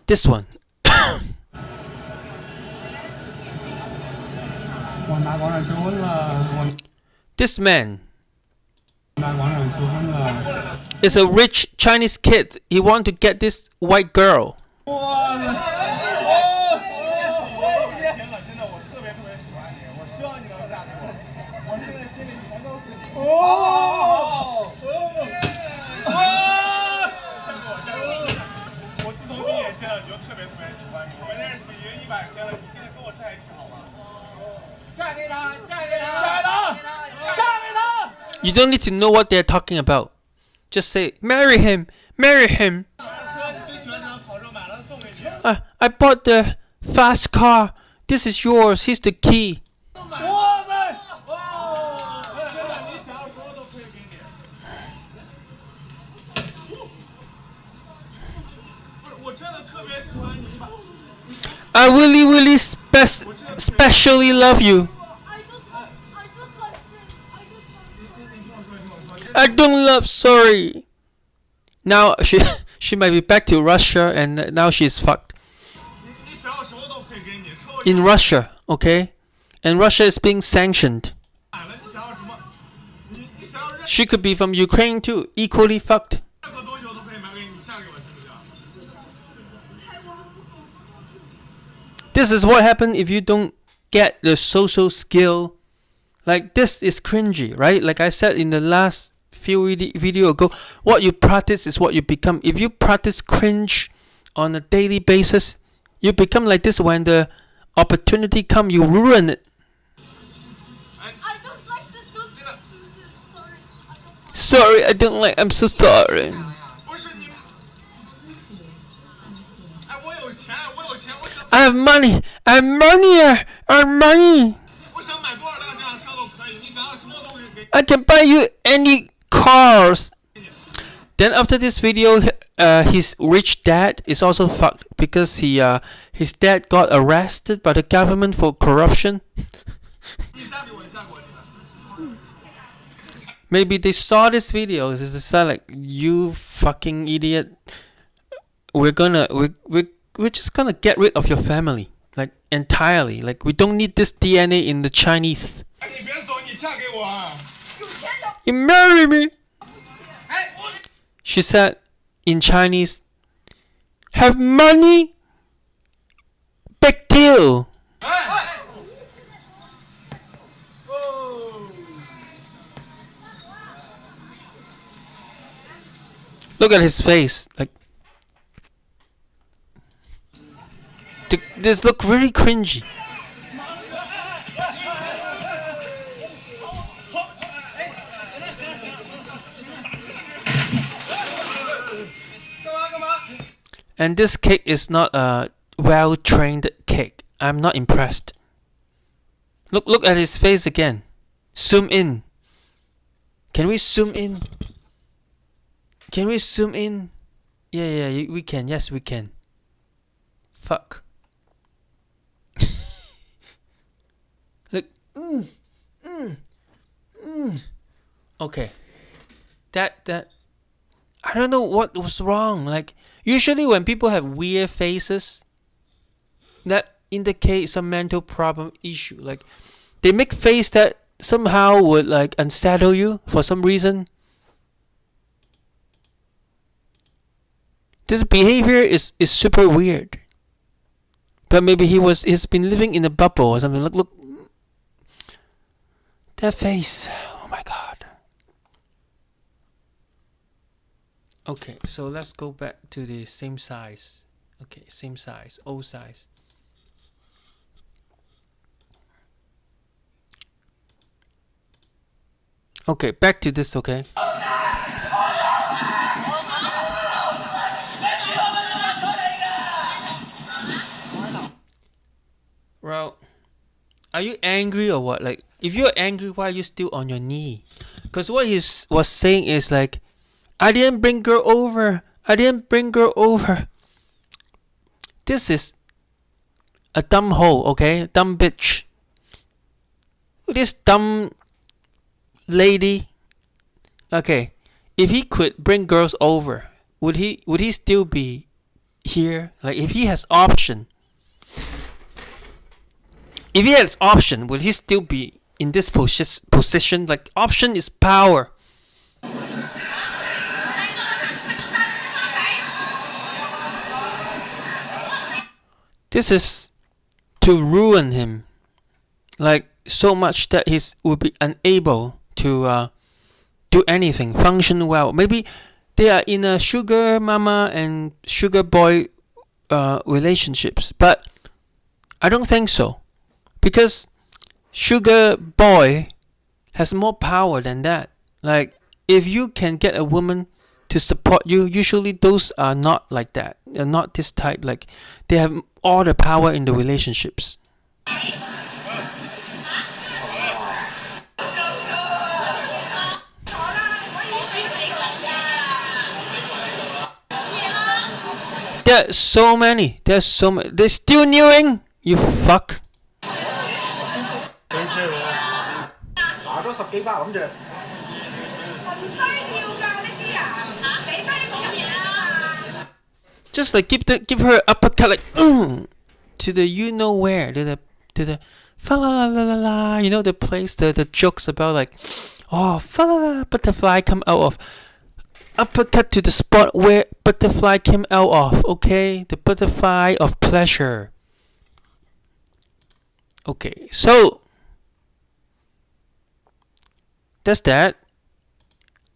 Speaker 1: This one. This man is a rich Chinese kid. He want to get this white girl. You don't need to know what they're talking about. Just say, marry him, marry him. I bought the fast car. This is yours. Here's the key. I really specially love you. I don't love, sorry. Now she might be back to Russia, and now she's fucked. In Russia, okay? And Russia is being sanctioned. She could be from Ukraine too, equally fucked. This is what happens if you don't get the social skill. Like, this is cringy, right? Like I said in the last few video ago, what you practice is what you become. If you practice cringe on a daily basis, you become like this. When the opportunity comes, you ruin it.
Speaker 7: I don't like this.
Speaker 1: Sorry, I don't like. I'm so sorry. I have money. I have money. I have money. I can buy you any cars. Then after this video, his rich dad is also fucked because his dad got arrested by the government for corruption. Maybe they saw this video. It's just like, you fucking idiot. We're just gonna get rid of your family. like entirely. Like we don't need this DNA in the Chinese.
Speaker 8: 你别走，你嫁给我啊！
Speaker 1: You marry me. She said in Chinese, have money? Big deal. Look at his face. Like, this look very cringy. And this cake is not a well-trained cake. I'm not impressed. Look at his face again. Zoom in. Can we zoom in? Can we zoom in? Yeah, we can. Yes, we can. Fuck. Look. Okay. That. I don't know what was wrong. Like, usually when people have weird faces, that indicate some mental problem issue. Like, they make face that somehow would like unsettle you for some reason. This behavior is super weird. But maybe he's been living in a bubble or something. Look. That face. Oh my god. Okay, so let's go back to the same size. Okay, same size, old size. Okay, back to this, okay? Well, are you angry or what? Like, if you're angry, why are you still on your knee? Because what he was saying is like, I didn't bring girl over. I didn't bring girl over. This is a dumb hoe, okay? Dumb bitch. This dumb lady. Okay, if he could bring girls over, would he still be here? Like, if he has option. If he has option, would he still be in this position? Like, option is power. This is to ruin him, like so much that he will be unable to do anything, function well. Maybe they are in a sugar mama and sugar boy relationships, but I don't think so, because sugar boy has more power than that. Like, if you can get a woman to support you, usually those are not like that. They're not this type. Like, they have all the power in the relationships. There's so many. They're still newing. You fuck.
Speaker 6: 打咗10幾包咁啫。
Speaker 1: Just like give her an uppercut, like to the you know where, to the fa la la la la la. You know the place, the jokes about like, oh fa la la butterfly come out of. Uppercut to the spot where butterfly came out of. Okay, the butterfly of pleasure. Okay, so that's that.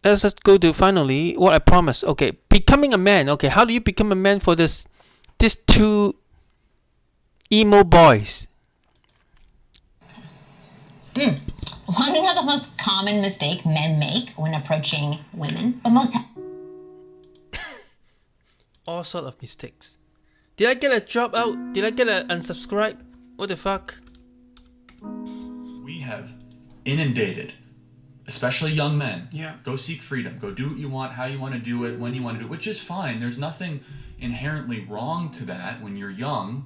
Speaker 1: Let's just go to finally what I promised. Okay, becoming a man. Okay, how do you become a man for these two emo boys?
Speaker 9: Want to know the most common mistake men make when approaching women? But most
Speaker 1: all sort of mistakes. Did I get a drop out? Did I get a unsubscribe? What the fuck?
Speaker 10: We have inundated, especially young men.
Speaker 6: Yeah.
Speaker 10: Go seek freedom. Go do what you want, how you want to do it, when you want to do it, which is fine. There's nothing inherently wrong to that when you're young.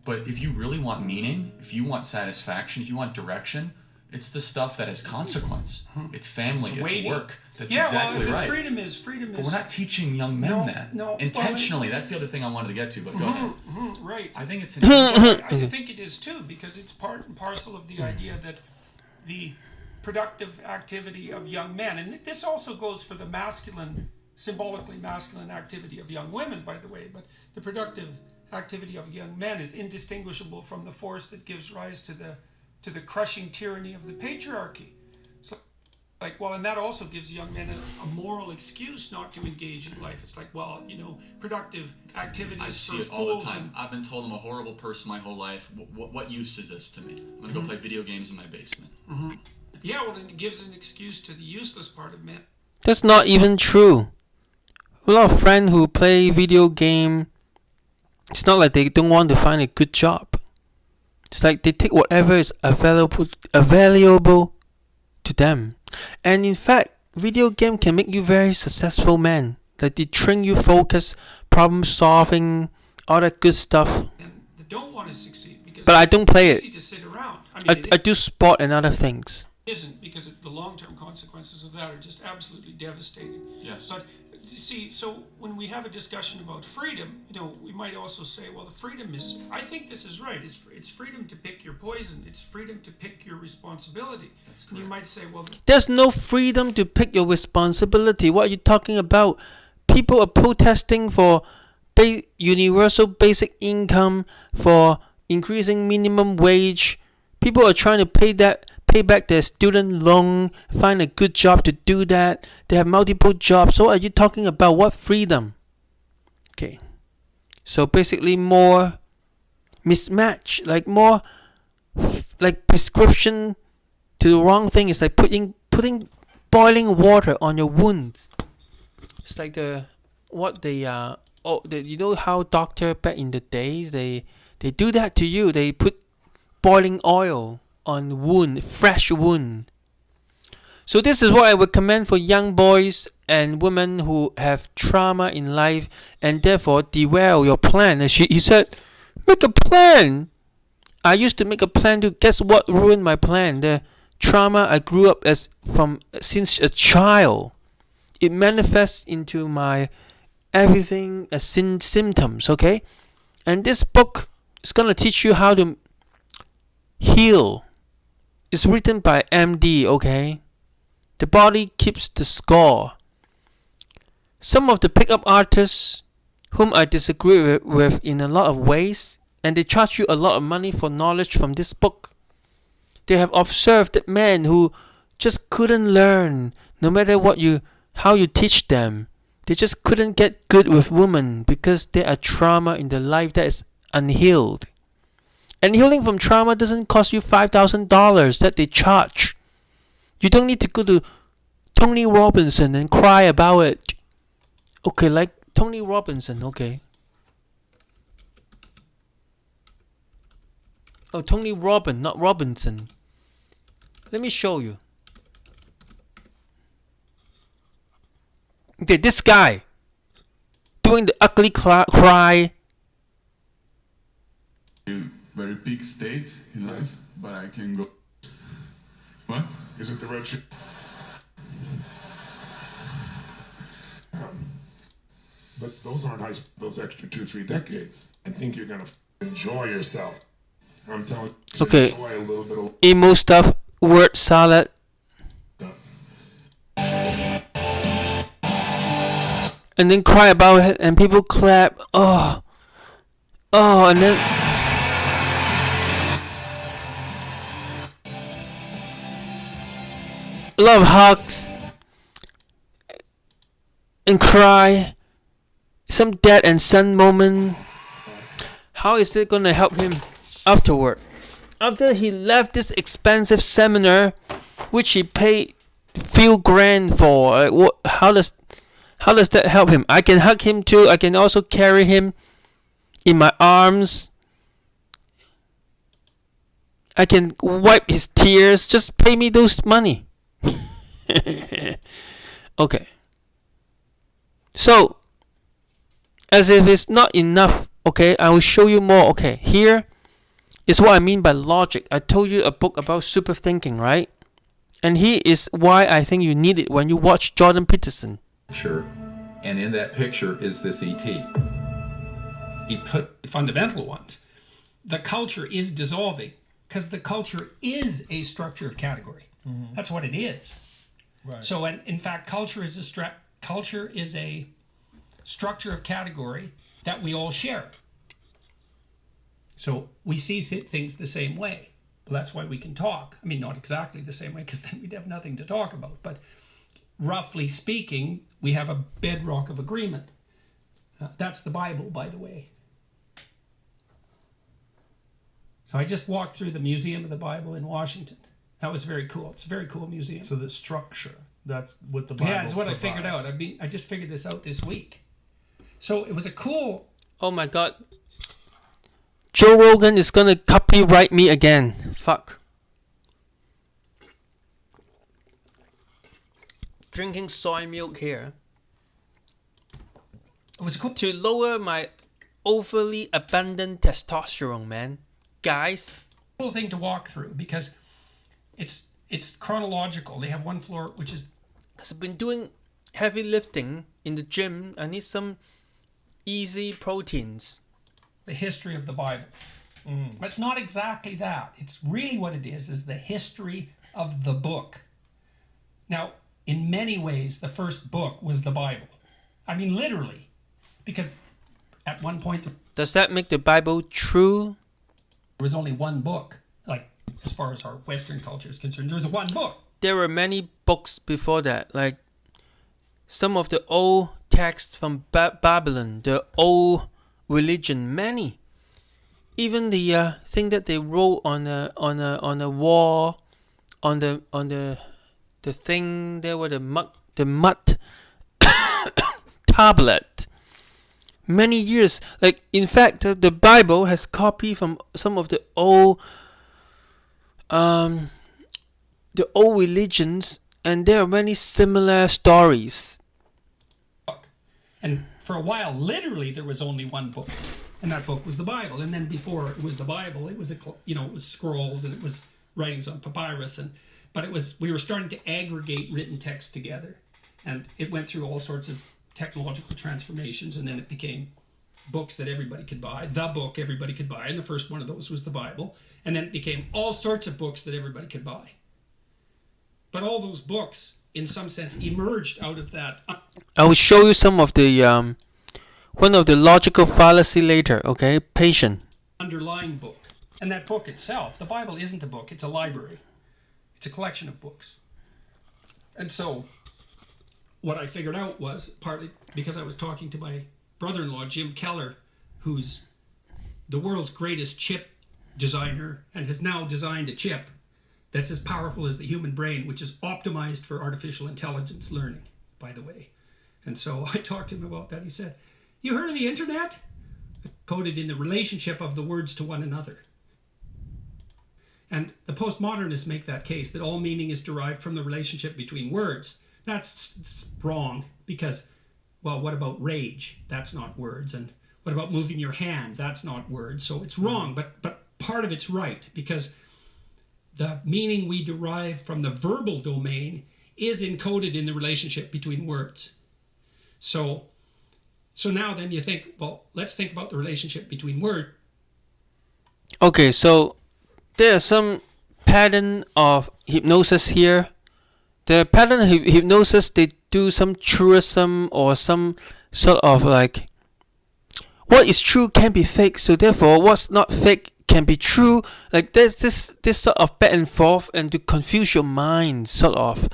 Speaker 10: But if you really want meaning, if you want satisfaction, if you want direction, it's the stuff that has consequence. It's family, it's work. That's
Speaker 6: Yeah,
Speaker 10: exactly
Speaker 6: well,
Speaker 10: right.
Speaker 6: freedom is.
Speaker 10: But we're not teaching young men
Speaker 6: No,
Speaker 10: that.
Speaker 6: no.
Speaker 10: Intentionally, that's the other thing I wanted to get to, but go ahead.
Speaker 6: Right.
Speaker 10: I think it's
Speaker 6: I think it is too, because it's part and parcel of the idea that the productive activity of young men, and this also goes for the masculine, symbolically masculine activity of young women, by the way, but the productive activity of young men is indistinguishable from the force that gives rise to the crushing tyranny of the patriarchy. So, like, well, and that also gives young men a moral excuse not to engage in life. It's like, well, you know, productive activities
Speaker 10: I see
Speaker 6: for
Speaker 10: it all the
Speaker 6: fools.
Speaker 10: time. I've been told I'm a horrible person my whole life. What use is this to me? I'm gonna go play video games in my basement.
Speaker 6: Yeah, well, it gives an excuse to the useless part of men.
Speaker 1: That's not even true. A lot of friends who play video game, it's not like they don't want to find a good job. It's like they take whatever is available to them. And in fact, video game can make you very successful man. Like they train you focus, problem solving, all that good stuff.
Speaker 6: And they don't want to succeed because
Speaker 1: But I don't play
Speaker 6: it's
Speaker 1: it.
Speaker 6: easy to sit around. I mean,
Speaker 1: I do sport and other things.
Speaker 6: isn't, because the long-term consequences of that are just absolutely devastating.
Speaker 10: Yes.
Speaker 6: But you see, so when we have a discussion about freedom, you know, we might also say, well, the freedom is, I think this is right, it's freedom to pick your poison, it's freedom to pick your responsibility.
Speaker 10: That's
Speaker 6: And you might say, well,
Speaker 1: There's no freedom to pick your responsibility. What are you talking about? People are protesting for universal basic income, for increasing minimum wage. People are trying to pay back their student loan, find a good job to do that. They have multiple jobs. So are you talking about what freedom? Okay. So basically more mismatch, like more like prescription to the wrong thing. It's like putting boiling water on your wounds. It's like you know how doctor back in the days they do that to you. They put boiling oil on wound, fresh wound. So this is what I recommend for young boys and women who have trauma in life and therefore derail your plan. And he said, make a plan. I used to make a plan to guess what ruined my plan. The trauma I grew up since a child. It manifests into my everything as symptoms, okay? And this book is gonna teach you how to heal. It's written by MD, okay? The body keeps the score. Some of the pickup artists whom I disagree with in a lot of ways, and they charge you a lot of money for knowledge from this book. They have observed that men who just couldn't learn, no matter how you teach them. They just couldn't get good with women because there are trauma in their life that is unhealed. And healing from trauma doesn't cost you $5,000 that they charge. You don't need to go to Tony Robinson and cry about it. Okay, like Tony Robinson, okay. Oh, Tony Robin, not Robinson. Let me show you. Okay, this guy doing the ugly cry.
Speaker 8: Very big state in life, but I can go. What?
Speaker 2: Is it the red shoe? But those aren't those extra 2-3 decades. And think you're gonna enjoy yourself. I'm telling you, you should
Speaker 1: Okay.
Speaker 2: enjoy a little bit of
Speaker 1: Emo stuff, word salad. And then cry about it, and people clap. Oh, and then a lot of hugs and cry. Some dad and son moment. How is it gonna help him afterward? After he left this expensive seminar, which he paid few grand for, like how does that help him? I can hug him too. I can also carry him in my arms. I can wipe his tears. Just pay me those money. Okay. So, as if it's not enough, okay, I will show you more. Okay, here is what I mean by logic. I told you a book about super thinking, right? And he is why I think you need it when you watch Jordan Peterson.
Speaker 11: Picture, and in that picture is this ET.
Speaker 3: He put fundamental ones. The culture is dissolving because the culture is a structure of category. That's what it is.
Speaker 12: Right.
Speaker 3: So, in fact, culture is a structure of category that we all share. So we see things the same way. Well, that's why we can talk. I mean, not exactly the same way, because then we'd have nothing to talk about. But roughly speaking, we have a bedrock of agreement. That's the Bible, by the way. So I just walked through the Museum of the Bible in Washington. That was very cool. It's a very cool museum.
Speaker 12: So the structure, that's what the Bible
Speaker 3: Yeah, it's what
Speaker 12: provides.
Speaker 3: I figured out. I just figured this out this week. So it was a cool...
Speaker 1: Oh my god. Joe Rogan is gonna copyright me again. Fuck. Drinking soy milk here.
Speaker 3: It was cool.
Speaker 1: To lower my overly abundant testosterone, man. Guys.
Speaker 3: Cool thing to walk through because it's chronological. They have one floor which is...
Speaker 1: Because I've been doing heavy lifting in the gym. I need some easy proteins.
Speaker 3: The history of the Bible. But it's not exactly that. It's really what it is the history of the book. Now, in many ways, the first book was the Bible. I mean, literally. Because at one point...
Speaker 1: Does that make the Bible true?
Speaker 3: There was only one book. Like, as far as our Western culture is concerned, there was one book.
Speaker 1: There were many books before that. Like, some of the old texts from Babylon, the old religion, many. Even the thing that they wrote on a wall, on the thing there were the mud tablet. Many years, like in fact, the Bible has copy from some of the old religions, and there are many similar stories.
Speaker 3: And for a while, literally, there was only one book, and that book was the Bible. And then before it was the Bible, it was it was scrolls and it was writings on papyrus, but we were starting to aggregate written text together, and it went through all sorts of technological transformations, and then it became books that everybody could buy. The book everybody could buy, and the first one of those was the Bible, and then it became all sorts of books that everybody could buy. But all those books, in some sense, emerged out of that.
Speaker 1: I will show you some of the one of the logical fallacy later. Okay, patient.
Speaker 3: Underlying book, and that book itself, the Bible isn't a book; it's a library. It's a collection of books. And so, what I figured out was partly because I was talking to my brother-in-law Jim Keller, who's the world's greatest chip designer and has now designed a chip that's as powerful as the human brain, which is optimized for artificial intelligence learning, by the way. And so I talked to him about that. He said, "You heard of the internet? Coded in the relationship of the words to one another." And the postmodernists make that case, that all meaning is derived from the relationship between words. That's wrong, because, well, what about rage? That's not words. And what about moving your hand? That's not words. So it's wrong, but part of it's right, because the meaning we derive from the verbal domain is encoded in the relationship between words. So now then you think, well, let's think about the relationship between words.
Speaker 1: Okay, so there are some pattern of hypnosis here. The pattern of hypnosis, they do some truism or some sort of like, what is true can be fake, so therefore what's not fake can be true. Like there's this sort of back and forth, and to confuse your mind, sort of.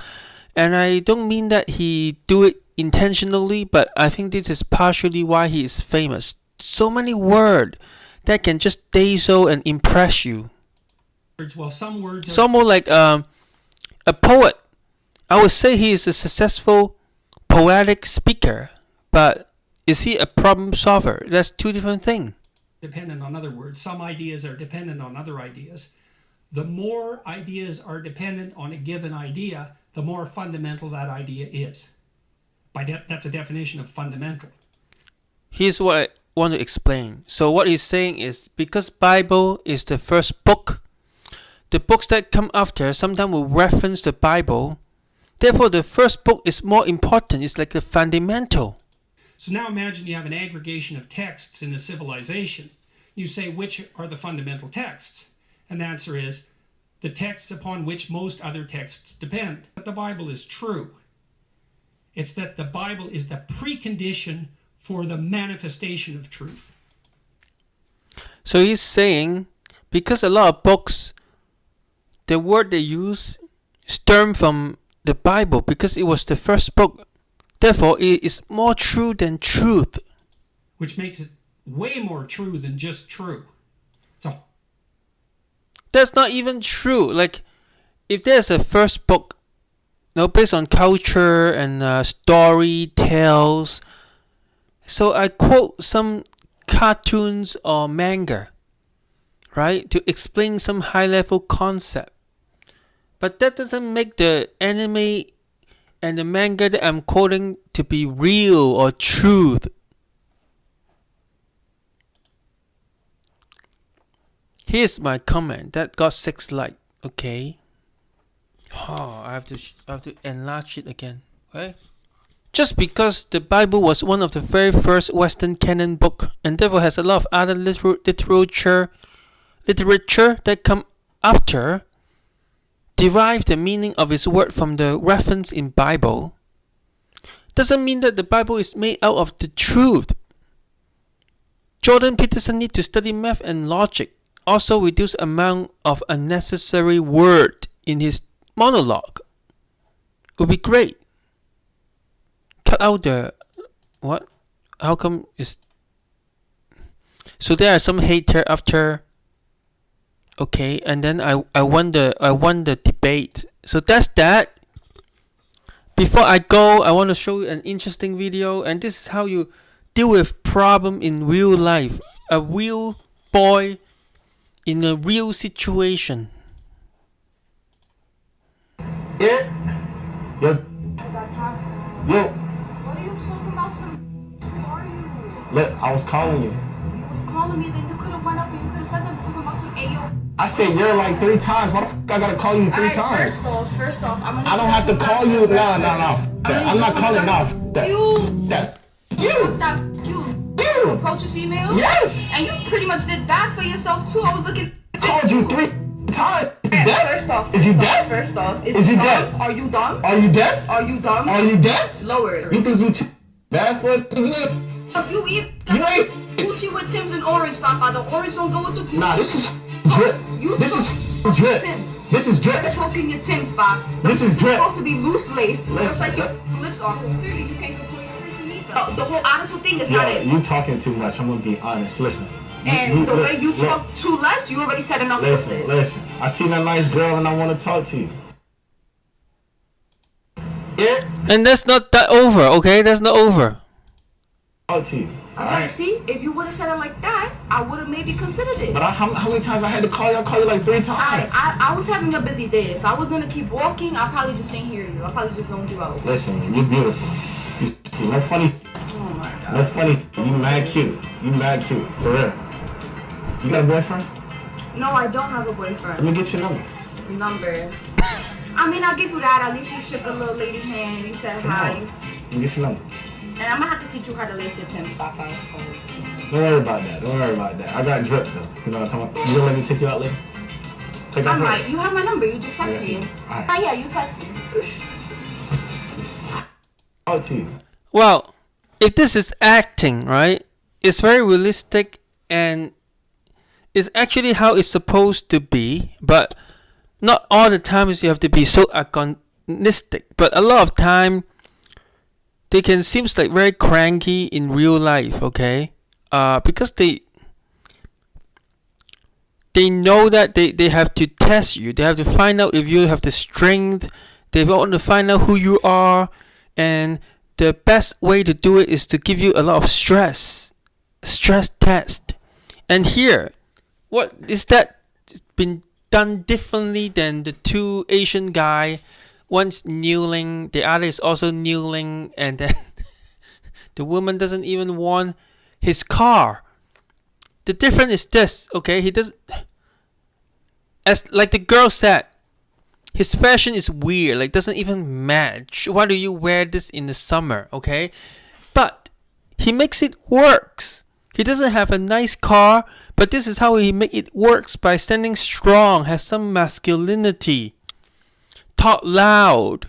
Speaker 1: And I don't mean that he do it intentionally, but I think this is partially why he is famous. So many words that can just dazzle and impress you.
Speaker 3: Well, some words
Speaker 1: it's almost like a poet. I would say he is a successful poetic speaker, but is he a problem solver? That's two different things.
Speaker 3: Dependent on other words. Some ideas are dependent on other ideas. The more ideas are dependent on a given idea, the more fundamental that idea is. That's a definition of fundamental.
Speaker 1: Here's what I want to explain. So what he's saying is, because Bible is the first book, the books that come after sometimes will reference the Bible. Therefore, the first book is more important. It's like the fundamental.
Speaker 3: So now imagine you have an aggregation of texts in a civilization. You say, which are the fundamental texts? And the answer is, the texts upon which most other texts depend. But the Bible is true. It's that the Bible is the precondition for the manifestation of truth.
Speaker 1: So he's saying, because a lot of books, the word they use stem from the Bible because it was the first book. Therefore, it is more true than truth.
Speaker 3: Which makes it way more true than just true. So
Speaker 1: that's not even true. Like, if there's a first book, based on culture and story tales, so I quote some cartoons or manga, right, to explain some high-level concept. But that doesn't make the anime and the manga that I'm quoting to be real or truth. Here's my comment that got 6 likes. Okay. Oh, I have to enlarge it again. Okay. Just because the Bible was one of the very first Western canon book, and therefore has a lot of other literature that come after, derive the meaning of its word from the reference in Bible, doesn't mean that the Bible is made out of the truth. Jordan Peterson need to study math and logic, also reduce amount of unnecessary word in his monologue. Would be great. Cut out the what? How come is so there are some hater after. Okay, and then I won the debate. So that's that. Before I go, I want to show you an interesting video, and this is how you deal with problem in real life. A real boy in a real situation.
Speaker 2: Yeah. Yo. Yo.
Speaker 7: What are you talking about? Who are you?
Speaker 2: Look, I was calling you.
Speaker 7: You was calling me, then you could have went up and you could have said that talking about some Ayo.
Speaker 2: I said you're like 3 times. Why the f I gotta call you 3 times?
Speaker 7: First off,
Speaker 2: I don't have to call you. No. I'm not calling off.
Speaker 7: You approach a female?
Speaker 2: Yes.
Speaker 7: And you pretty much did bad for yourself too. I was looking.
Speaker 2: I called you 3 times.
Speaker 7: First off, is you deaf? Is you deaf? Are you dumb?
Speaker 2: Are you deaf?
Speaker 7: Are you dumb?
Speaker 2: Are you deaf?
Speaker 7: Lower.
Speaker 2: You think you too bad for it?
Speaker 7: If you eat
Speaker 2: You ain't.
Speaker 7: Gucci with Tim's and orange, Papa, the orange don't go with the Gucci.
Speaker 2: Nah, this is drip. This is drip. This is drip.
Speaker 7: You're choking your Tim's, Bob.
Speaker 2: This is drip.
Speaker 7: Supposed to be loose laced, just like your lips are, because clearly you can't control your face neither. The whole attitude thing is not it.
Speaker 2: You talking too much. I'm gonna be honest. Listen.
Speaker 7: And the way you talk too less, you already said enough with it.
Speaker 2: Listen. I seen a nice girl and I want to talk to you. Yeah.
Speaker 1: And that's not that over, okay? That's not over.
Speaker 2: Talk to you.
Speaker 7: Alright, see, if you would have said it like that, I would have maybe considered it.
Speaker 2: But how many times I had to call you? I called you like 3 times.
Speaker 7: I was having a busy day. If I was gonna keep walking, I probably just didn't hear you. I probably just zoned you out.
Speaker 2: Listen, man, you're beautiful. You see, no funny.
Speaker 7: Oh my god.
Speaker 2: No funny. You mad cute. You mad cute. For real. You got a boyfriend?
Speaker 7: No, I don't have a boyfriend.
Speaker 2: Let me get your number.
Speaker 7: Number. I mean, I'll give you that. At least you shook a little lady hand. You said hi.
Speaker 2: Let me get your number.
Speaker 7: And I'm gonna have to teach you how to lace your Tim's, Papa.
Speaker 2: Don't worry about that. Don't worry about that. I got drip though. You know what I'm talking about? You gonna let me take you out later? Take
Speaker 7: I
Speaker 2: out
Speaker 7: might. You have my number. You just text me.
Speaker 2: Alright.
Speaker 7: Oh yeah, you text me.
Speaker 2: Talk to you.
Speaker 1: Well, if this is acting, right? It's very realistic and it's actually how it's supposed to be, but not all the times you have to be so agonistic. But a lot of time they can seems like very cranky in real life, okay? Because they know that they have to test you. They have to find out if you have the strength. They want to find out who you are, and the best way to do it is to give you a lot of stress test. And here, what is that been done differently than the 2 Asian guy? One's kneeling, the other is also kneeling, and then the woman doesn't even want his car. The difference is this, okay? as like the girl said, his fashion is weird, like doesn't even match. Why do you wear this in the summer? Okay, but he makes it works. He doesn't have a nice car, but this is how he make it works, by standing strong, has some masculinity, talk loud,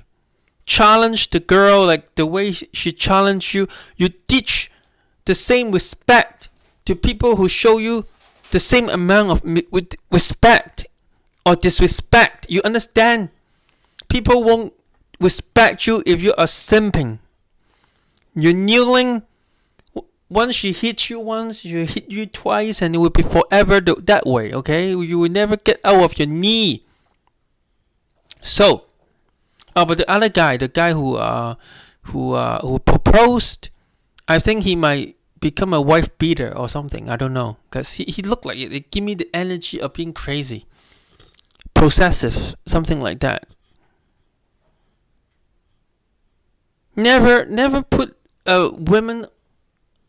Speaker 1: challenge the girl like the way she challenged you. You teach the same respect to people who show you the same amount of with respect or disrespect. You understand? People won't respect you if you are simping. You're kneeling. Once she hits you once, she hit you twice, and it will be forever that way, okay? You will never get out of your knee. So, but the other guy, the guy who proposed, I think he might become a wife beater or something. I don't know, because he looked like it. It give me the energy of being crazy, possessive, something like that. Never put women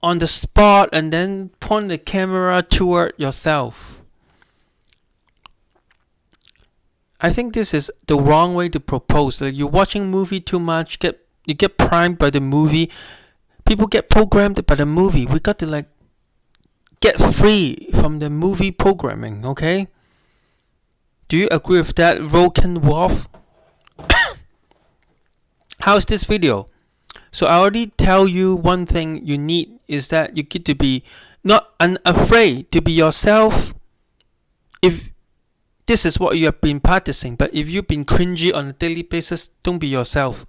Speaker 1: on the spot and then point the camera toward yourself. I think this is the wrong way to propose. Like, you're watching movie too much, you get primed by the movie. People get programmed by the movie. We got to like get free from the movie programming, okay? Do you agree with that, Vulcan Wolf? How's this video? So I already tell you one thing you need is that you get to be not unafraid to be yourself. If this is what you have been practicing, but if you've been cringy on a daily basis, don't be yourself.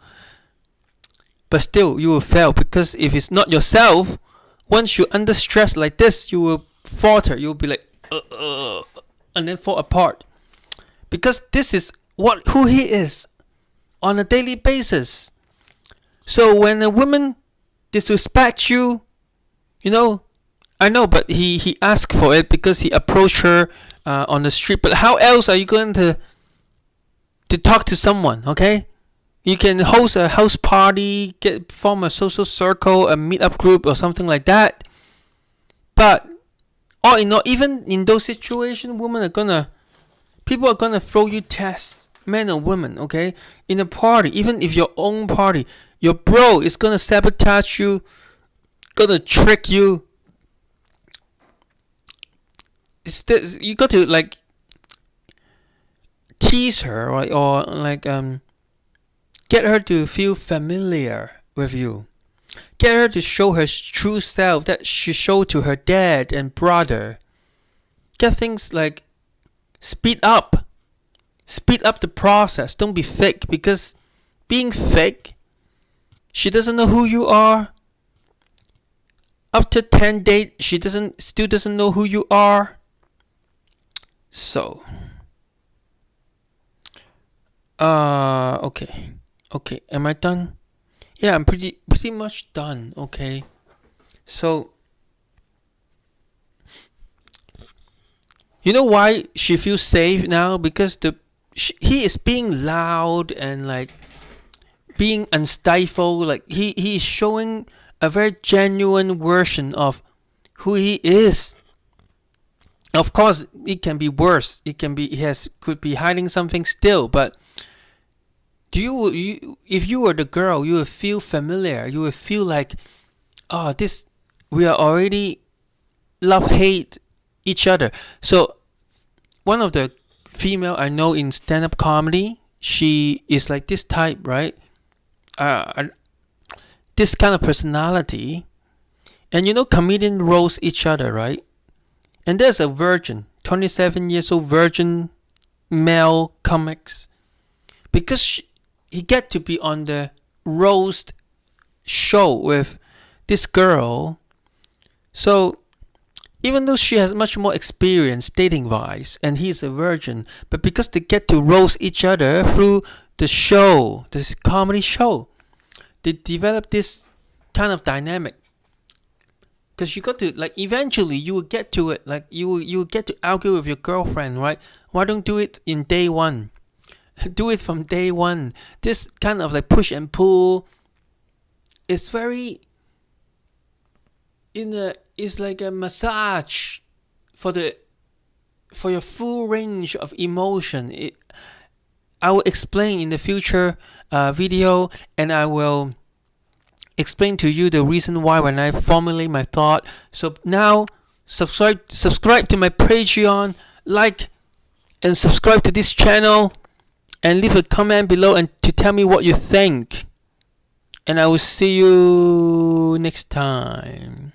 Speaker 1: But still, you will fail, because if it's not yourself, once you're under stress like this, you will falter. You will be like, and then fall apart. Because this is who he is on a daily basis. So when a woman disrespects you, I know, but he asked for it because he approached her on the street. But how else are you going to talk to someone, okay? You can host a house party, form a social circle, a meetup group or something like that. But all in all, even in those situations, people are gonna throw you tests, men or women, okay? In a party, even if your own party, your bro is gonna sabotage you, gonna trick you. You got to like tease her, right? Or like get her to feel familiar with you. Get her to show her true self that she showed to her dad and brother. Get things like speed up the process. Don't be fake, because being fake, she doesn't know who you are. After 10 dates, she still doesn't know who you are. So, okay, am I done? Yeah, I'm pretty much done. Okay, so you know why she feels safe now? Because he is being loud and like being unstifled. Like he is showing a very genuine version of who he is. Of course, it can be worse. It can be could be hiding something still. But if you were the girl, you would feel familiar. You would feel like, we are already love-hate each other. So one of the female I know in stand-up comedy, she is like this type, right? This kind of personality. And comedians roast each other, right? And there's a virgin, 27 years old virgin male comics. Because he get to be on the roast show with this girl. So even though she has much more experience dating wise and he's a virgin, but because they get to roast each other through the show, this comedy show, they develop this kind of dynamic. Because you got to, like, eventually you will get to it. Like, you will get to argue with your girlfriend, right? Why don't do it in day one? Do it from day one. This kind of like push and pull is very it's like a massage for the for your full range of emotion. I will explain in the future video, and I will explain to you the reason why when I formulate my thought. So now subscribe to my Patreon, like and subscribe to this channel, and leave a comment below and to tell me what you think. And I will see you next time.